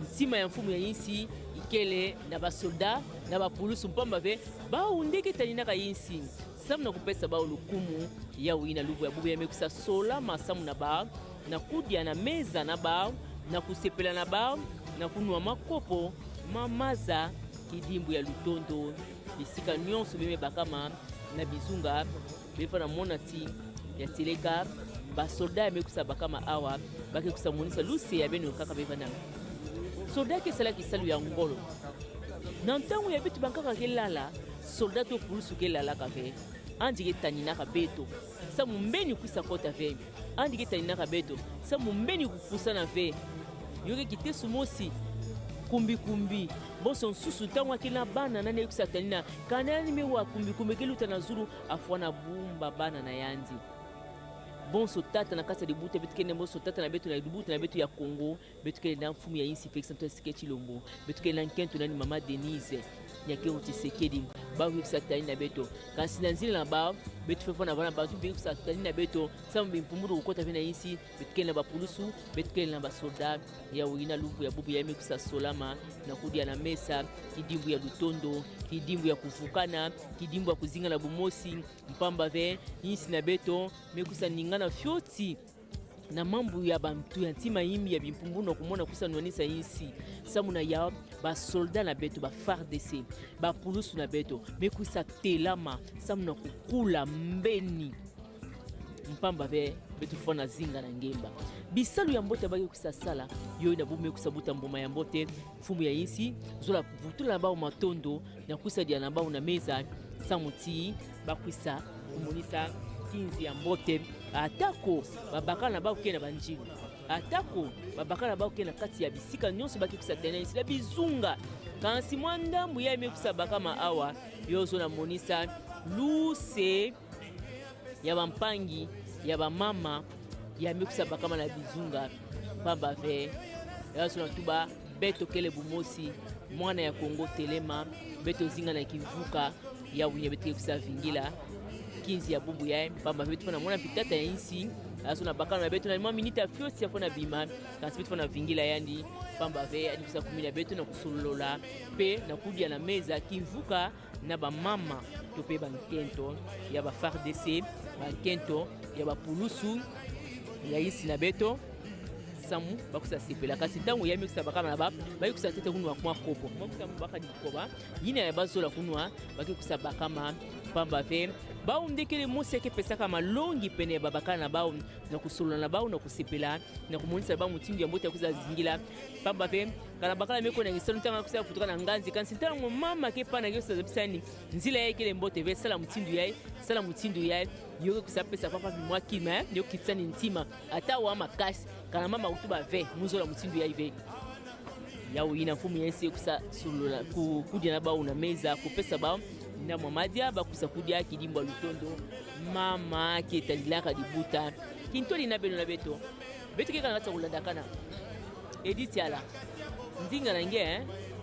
ntima ya mfumu ya insi ikele na basolda na bapulusu mpamba ve baundeke taninaka insi samu na kupesa bao lukumu ya wina lubu ya bubu ya mekusa sola masamu na bao na kudia na meza na bao na kusepela na bao na kunua makopo mamaza kidimbu ya lutondo bisika nyonso beme bakama na bizunga befa na monati ya teleka basolda ya mekusa bakama awa bake kusamonisa lusi ya beno kaka befa na soldat ke sala kisalu ya ngolo na ntango ya bitu bankaka kelala soldat to pulusu kelala kafe andi ke tanina ka beto sa mumbeni kuisa kota ve andi ke tanina ka beto sa mumbeni kupusa na ve yoke kite sumosi kumbi boso nsusu ntango akili na bana nani ayebisa atali na kana yani mewa kumbi keluta na zulu afwa na bumba bana na yandi bonso tata na kasa libuta betu kende bonso tata na betu na libuta na betu ya Congo betu kende na mfumu ya insi Félix Antoine Tshisekedi Tshilombo betu kende na nkento nani mama Denise Nyakeru Tshisekedi bawu yebisa tali na beto kasi na nzila na bao betu fefa na bana batu yebisa tali na beto samu bimpumudu ukota vena insi betu kende na bapulusu betu kende na basoda ya wina lubu ya bubu ya mekusa solama na kudia na mesa kidimbu ya lutondo kidimbu ya kufukana kidimbu ya kuzinga na bumosi mpamba ve insi na beto mekusa ningana fyoti na mambu ya bantu ya ntima yimi ya bimpumbu na kumona kusa nwanisa insi samuna ya ba soldat na beto ba FARDC ba pulusu na beto mekusa telama samuna kukula mbeni mpamba ve betu fona zinga na ngemba bisalu ya mbote baki kusasala yo na bume kusabuta mboma ya mbote fumu ya insi zola vutula bao matondo na kusa dia na bao na meza samuti bakwisa kumonisa kinzi ya mbote atako babakala na bao kena banjili atako babakala na bao kena kati ya bisika nyonso baki kusatena insi la bizunga kansi mwandambu ya mekusabaka ma awa yozo na monisa luse ya bampangi ya bamama ya mekusabaka na bizunga pamba ve yozo na tuba beto kele bumosi mwana ya Kongo telema beto zinga na kivuka ya unya beto kusavingila kinzi ya bubu ya pamba beto fana mwana pitata ya insi aso na bakana na beto na mwa minita fiosi ya fona bima kasi beto fana vingila yandi pamba ve adi kusa kumina beto na kusolola pe na kudia na meza kivuka na ba mama to pe bankento ya ba FARDC bankento ya ba pulusu ya insi na beto samu bakusa sepela kasi ntango ya mikusa bakama na ba bayikusa tete kunwa kwa kopo bakusa baka dikoba yina ya bazola kunwa bakikusa bakama pamba ve bao ndekele museke pesa kama longi pene babaka na bao na kusolola na bao na kusepela na kumonisa ba mutindu ya mbote ya kuza zingila pamba ve kana bakala meko na ngisalo ntanga kusa futuka na nganzi kansi ntango mama ke pana yosa zabisani nzila yake mbote ve sala mutindu yae yoke kusapesa papa mwa kima yo kitsani ntima ata wa makasi kana mama utuba ve muzola mutindu yae ve yawo ina fumu yense kusa solola kudia na bao na meza kupesa bao na mamadia bakusa kudia kidimba lutondo mama ketalilaka dibuta kintoli na beno na beto ke kana ngata kulanda kana Edith yala ndinga na nge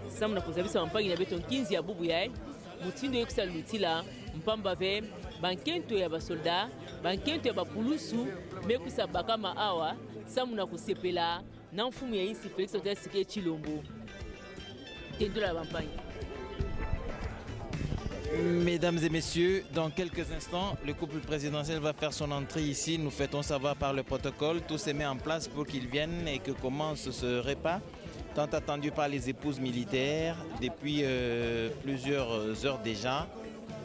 samu na kuzabisa mpangi na beto kinzi ya bubu yae mutindo yekusa lutila mpamba ve bankento ya basolda bankento ya bapulusu mekusa bakama awa samu na kusepela na mfumu ya insi Félix Antoine Tshisekedi Tshilombo tendola bampangi. Mesdames et messieurs, dans quelques instants, le couple présidentiel va faire son entrée ici. Nous faisons savoir par le protocole. Tout se met en place pour qu'ils viennent et que commence ce repas tant attendu par les épouses militaires depuis plusieurs heures déjà.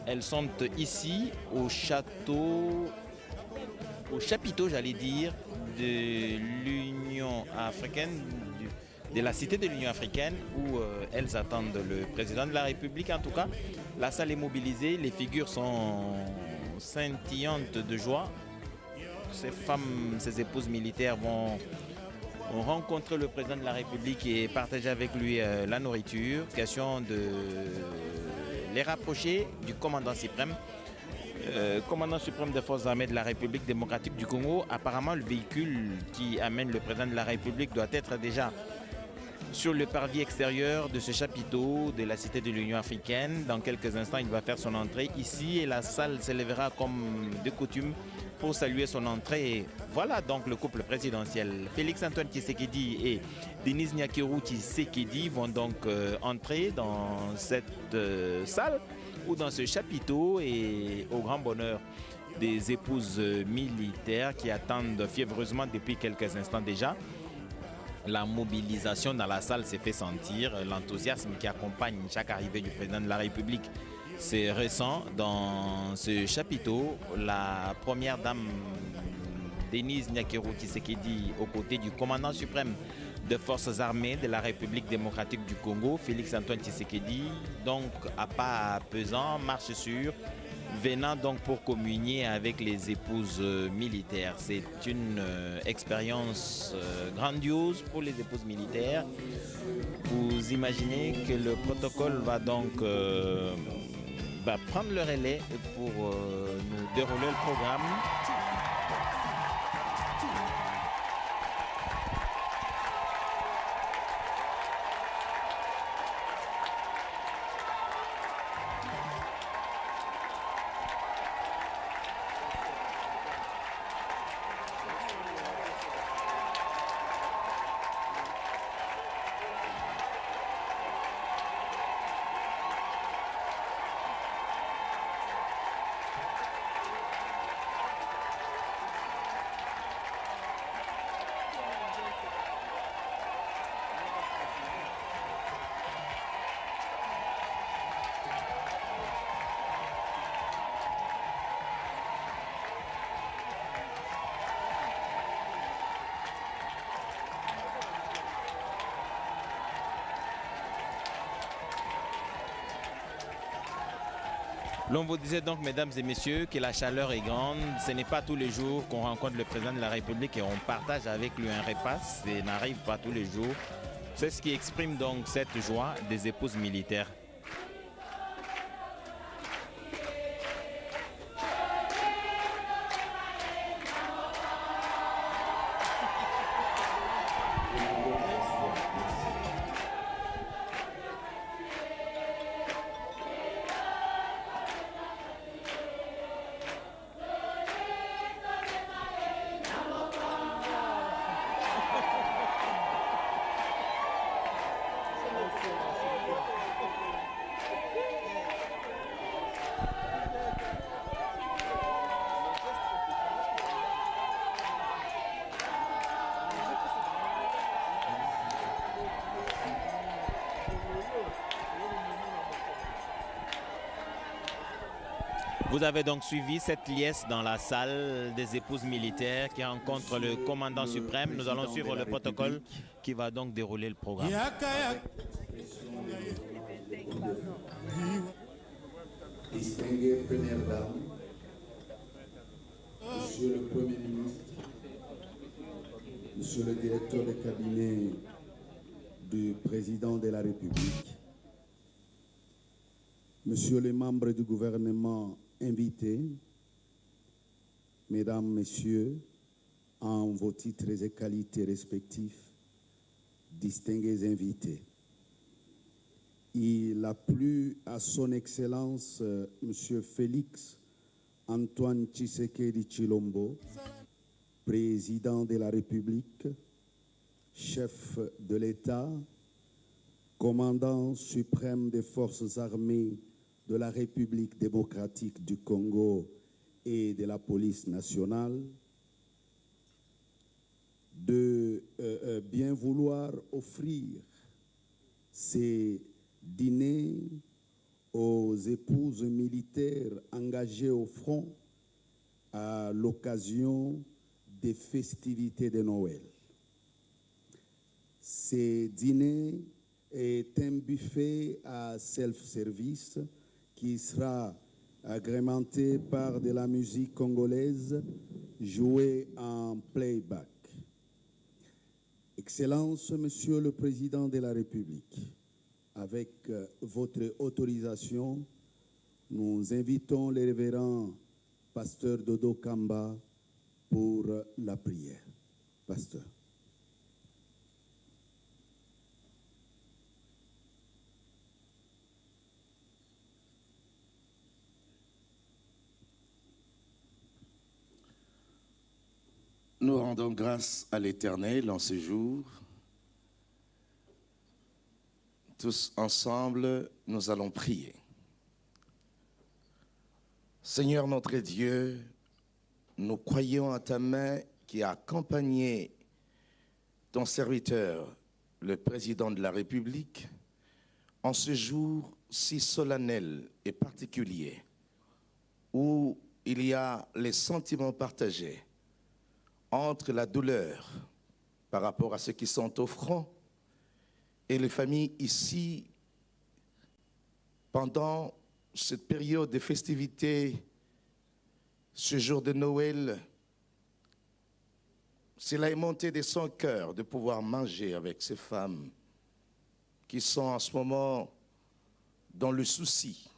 Elles sont ici au château, au chapiteau, j'allais dire, de l'Union africaine, de la cité de l'Union africaine où elles attendent le président de la République. En tout cas, la salle est mobilisée, les figures sont scintillantes de joie. Ces femmes, ces épouses militaires vont rencontrer le président de la République et partager avec lui la nourriture. Question de les rapprocher du commandant suprême des forces armées de la République démocratique du Congo. Apparemment, le véhicule qui amène le président de la République doit être déjà sur le parvis extérieur de ce chapiteau de la cité de l'Union africaine. Dans quelques instants, il va faire son entrée ici et la salle s'élèvera comme de coutume pour saluer son entrée. Et voilà donc le couple présidentiel. Félix Antoine Tshisekedi et Denise Nyakeru Tshisekedi vont donc entrer dans cette salle ou dans ce chapiteau et au grand bonheur des épouses militaires qui attendent fiévreusement depuis quelques instants déjà. La mobilisation dans la salle s'est fait sentir, l'enthousiasme qui accompagne chaque arrivée du président de la République, c'est récent. Dans ce chapiteau, la première dame Denise Nyakeru Tshisekedi aux côtés du commandant suprême des forces armées de la République démocratique du Congo, Félix Antoine Tshisekedi, donc à pas pesant, marche sur venant donc pour communier avec les épouses militaires. C'est une expérience grandiose pour les épouses militaires. Vous imaginez que le protocole va donc va prendre le relais pour nous dérouler le programme. L'on vous disait donc, mesdames et messieurs, que la chaleur est grande. Ce n'est pas tous les jours qu'on rencontre le président de la République et on partage avec lui un repas. Ça n'arrive pas tous les jours. C'est ce qui exprime donc cette joie des épouses militaires. Vous avez donc suivi cette liesse dans la salle des épouses militaires qui rencontre le commandant suprême. Nous allons suivre le protocole qui va donc dérouler le programme. Distinguée première dame, Monsieur le Premier ministre, Monsieur le directeur de cabinet du président de la République, Monsieur les membres du gouvernement invités, Mesdames, Messieurs, en vos titres et qualités respectifs, distingués invités. Il a plu à son Excellence Monsieur Félix Antoine Tshisekedi Tshilombo, président de la République, chef de l'État, commandant suprême des forces armées de la République démocratique du Congo et de la police nationale, de bien vouloir offrir ces dîners aux épouses militaires engagées au front à l'occasion des festivités de Noël. Ces dîners est un buffet à self-service qui sera agrémenté par de la musique congolaise jouée en playback. Excellence, Monsieur le Président de la République, avec votre autorisation, nous invitons le révérend pasteur Dodo Kamba pour la prière. Pasteur. Nous rendons grâce à l'Éternel en ce jour. Tous ensemble, nous allons prier. Seigneur notre Dieu, nous croyons à ta main qui a accompagné ton serviteur, le président de la République, en ce jour si solennel et particulier, où il y a les sentiments partagés entre la douleur par rapport à ceux qui sont au front et les familles ici pendant cette période de festivités, ce jour de Noël, cela est monté de son cœur de pouvoir manger avec ces femmes qui sont en ce moment dans le souci.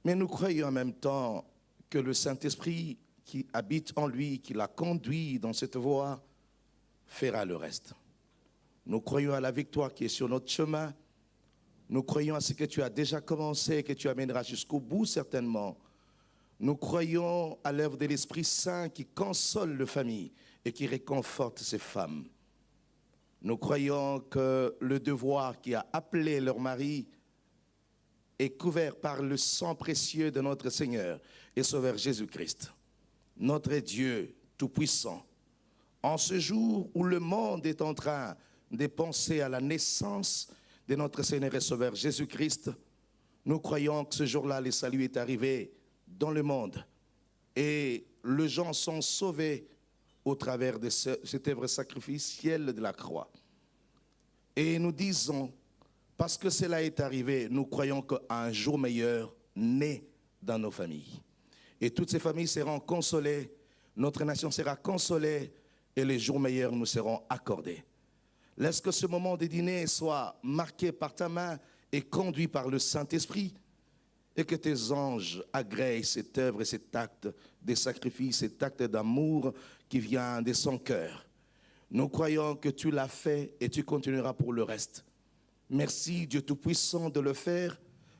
Mais nous croyons en même temps que le Saint-Esprit qui habite en lui, qui l'a conduit dans cette voie, fera le reste. Nous croyons à la victoire qui est sur notre chemin. Nous croyons à ce que tu as déjà commencé et que tu amèneras jusqu'au bout certainement. Nous croyons à l'œuvre de l'Esprit Saint qui console les familles et qui réconforte ces femmes. Nous croyons que le devoir qui a appelé leur mari est couvert par le sang précieux de notre Seigneur et Sauveur Jésus-Christ, notre Dieu Tout-Puissant. En ce jour où le monde est en train de penser à la naissance de notre Seigneur et Sauveur Jésus-Christ, nous croyons que ce jour-là, le salut est arrivé dans le monde et les gens sont sauvés au travers de cette œuvre sacrificielle de la croix. Et nous disons, parce que cela est arrivé, nous croyons qu'un jour meilleur naît dans nos familles. Et toutes ces familles seront consolées, notre nation sera consolée et les jours meilleurs nous seront accordés. Laisse que ce moment de dîner soit marqué par ta main et conduit par le Saint-Esprit et que tes anges agréent cette œuvre et cet acte de sacrifice, cet acte d'amour qui vient de son cœur. Nous croyons que tu l'as fait et tu continueras pour le reste. Merci Dieu Tout-Puissant de le faire.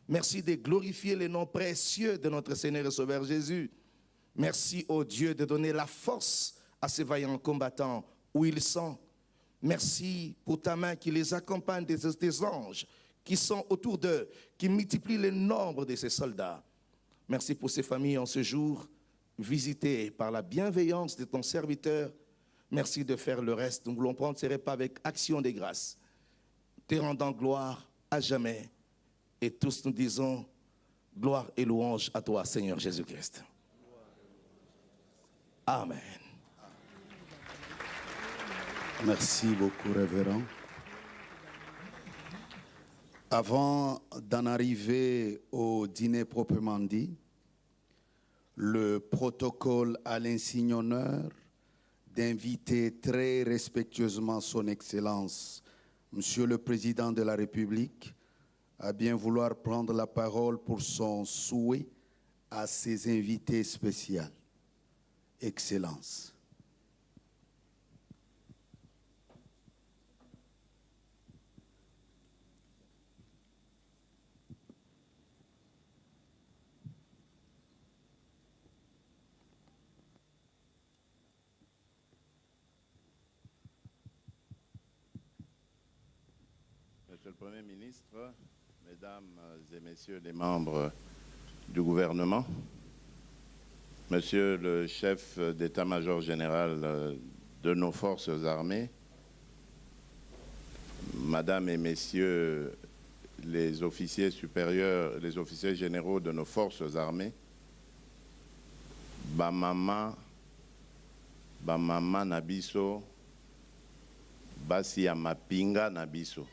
Merci de glorifier les noms précieux de notre Seigneur et Sauveur Jésus. Merci ô Dieu de donner la force à ces vaillants combattants où ils sont. Merci pour ta main qui les accompagne, des anges qui sont autour d'eux, qui multiplient le nombre de ces soldats. Merci pour ces familles en ce jour, visitées par la bienveillance de ton serviteur. Merci de faire le reste. Nous voulons prendre ces repas avec action de grâce, te rendant gloire à jamais. Et tous nous disons gloire et louange à toi, Seigneur Jésus-Christ. Amen. Merci beaucoup, révérend. Avant d'en arriver au dîner proprement dit, le protocole a l'insigne honneur d'inviter très respectueusement son Excellence, Monsieur le Président de la République, à bien vouloir prendre la parole pour son souhait à ses invités spéciaux. Excellence. Monsieur le Premier ministre, Mesdames et Messieurs les membres du gouvernement, Monsieur le chef d'état-major général de nos forces armées, Madame et Messieurs les officiers supérieurs, les officiers généraux de nos forces armées, Bamama Nabiso, Basi ya mapinga Nabiso.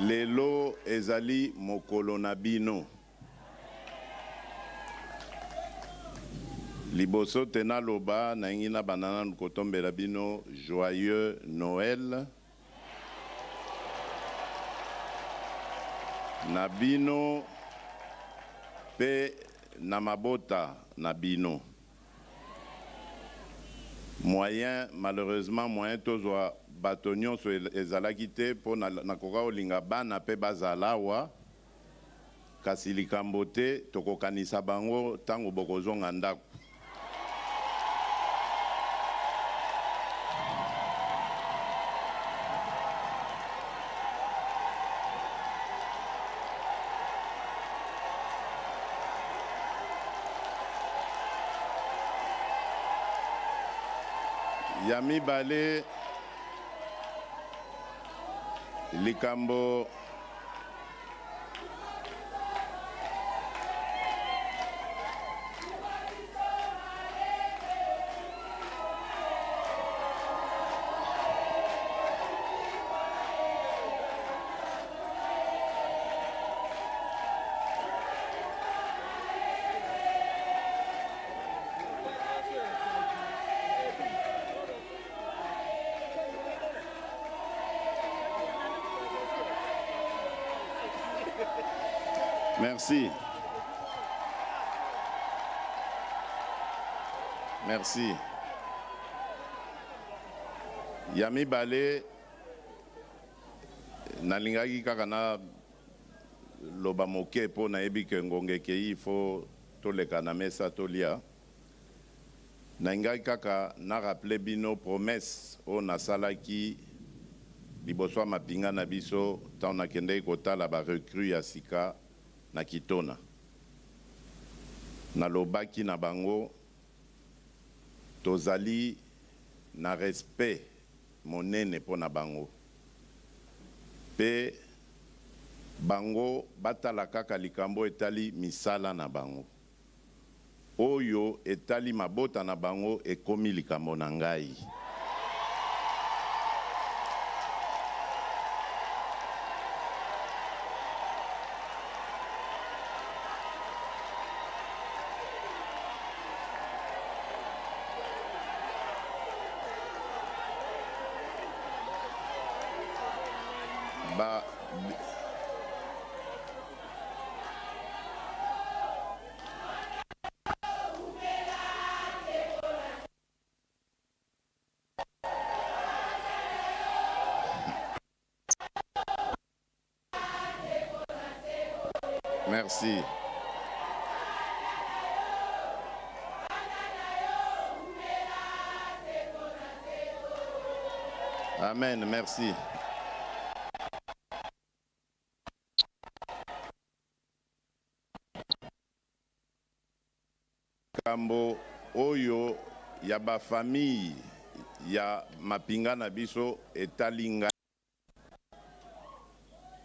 Lelo ezali mokolo na bino. Liboso tena loba na ngina banana nukotombela bino joyeux Noël. Na bino pe na mabota na bino. Malheureusement moyen tozwa batonyon so ezalaki te po nakoka olinga bana pe bazala awa kasi likambo te tokokanisa bango ntango bokozonga ndako. Yami bale likambo Merci. Merci. Yami Balé, nalingaki kaka na loba moke po na yebi ke ngonge ke il faut toleka na mesa tolia. Nalingaki kaka na rappele bino promesse o nasalaki liboso mapinga na biso tant na kende kotala ba recrue ya sika na Kitona. Nalobaki na bango tozali na respect monene po na bango. Pe bango batala kaka likambo etali misala na bango. Oyo etali mabota na bango ekomi likambo na ngai. Merci. Amen, merci. Kambo oyo ya ba famille ya mapinga na biso etalinga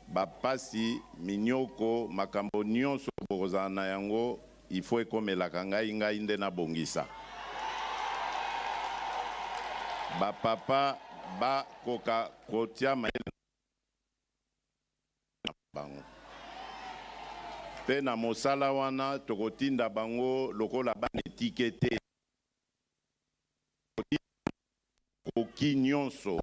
bapasi minyoko makambo nyonso bokozala na yango ifo ekomelaka ngai nde na bongisa. Bapapa bakoka kotia mayele bango. Pe na mosala wana tokotinda bango lokola bana etikete koki nyonso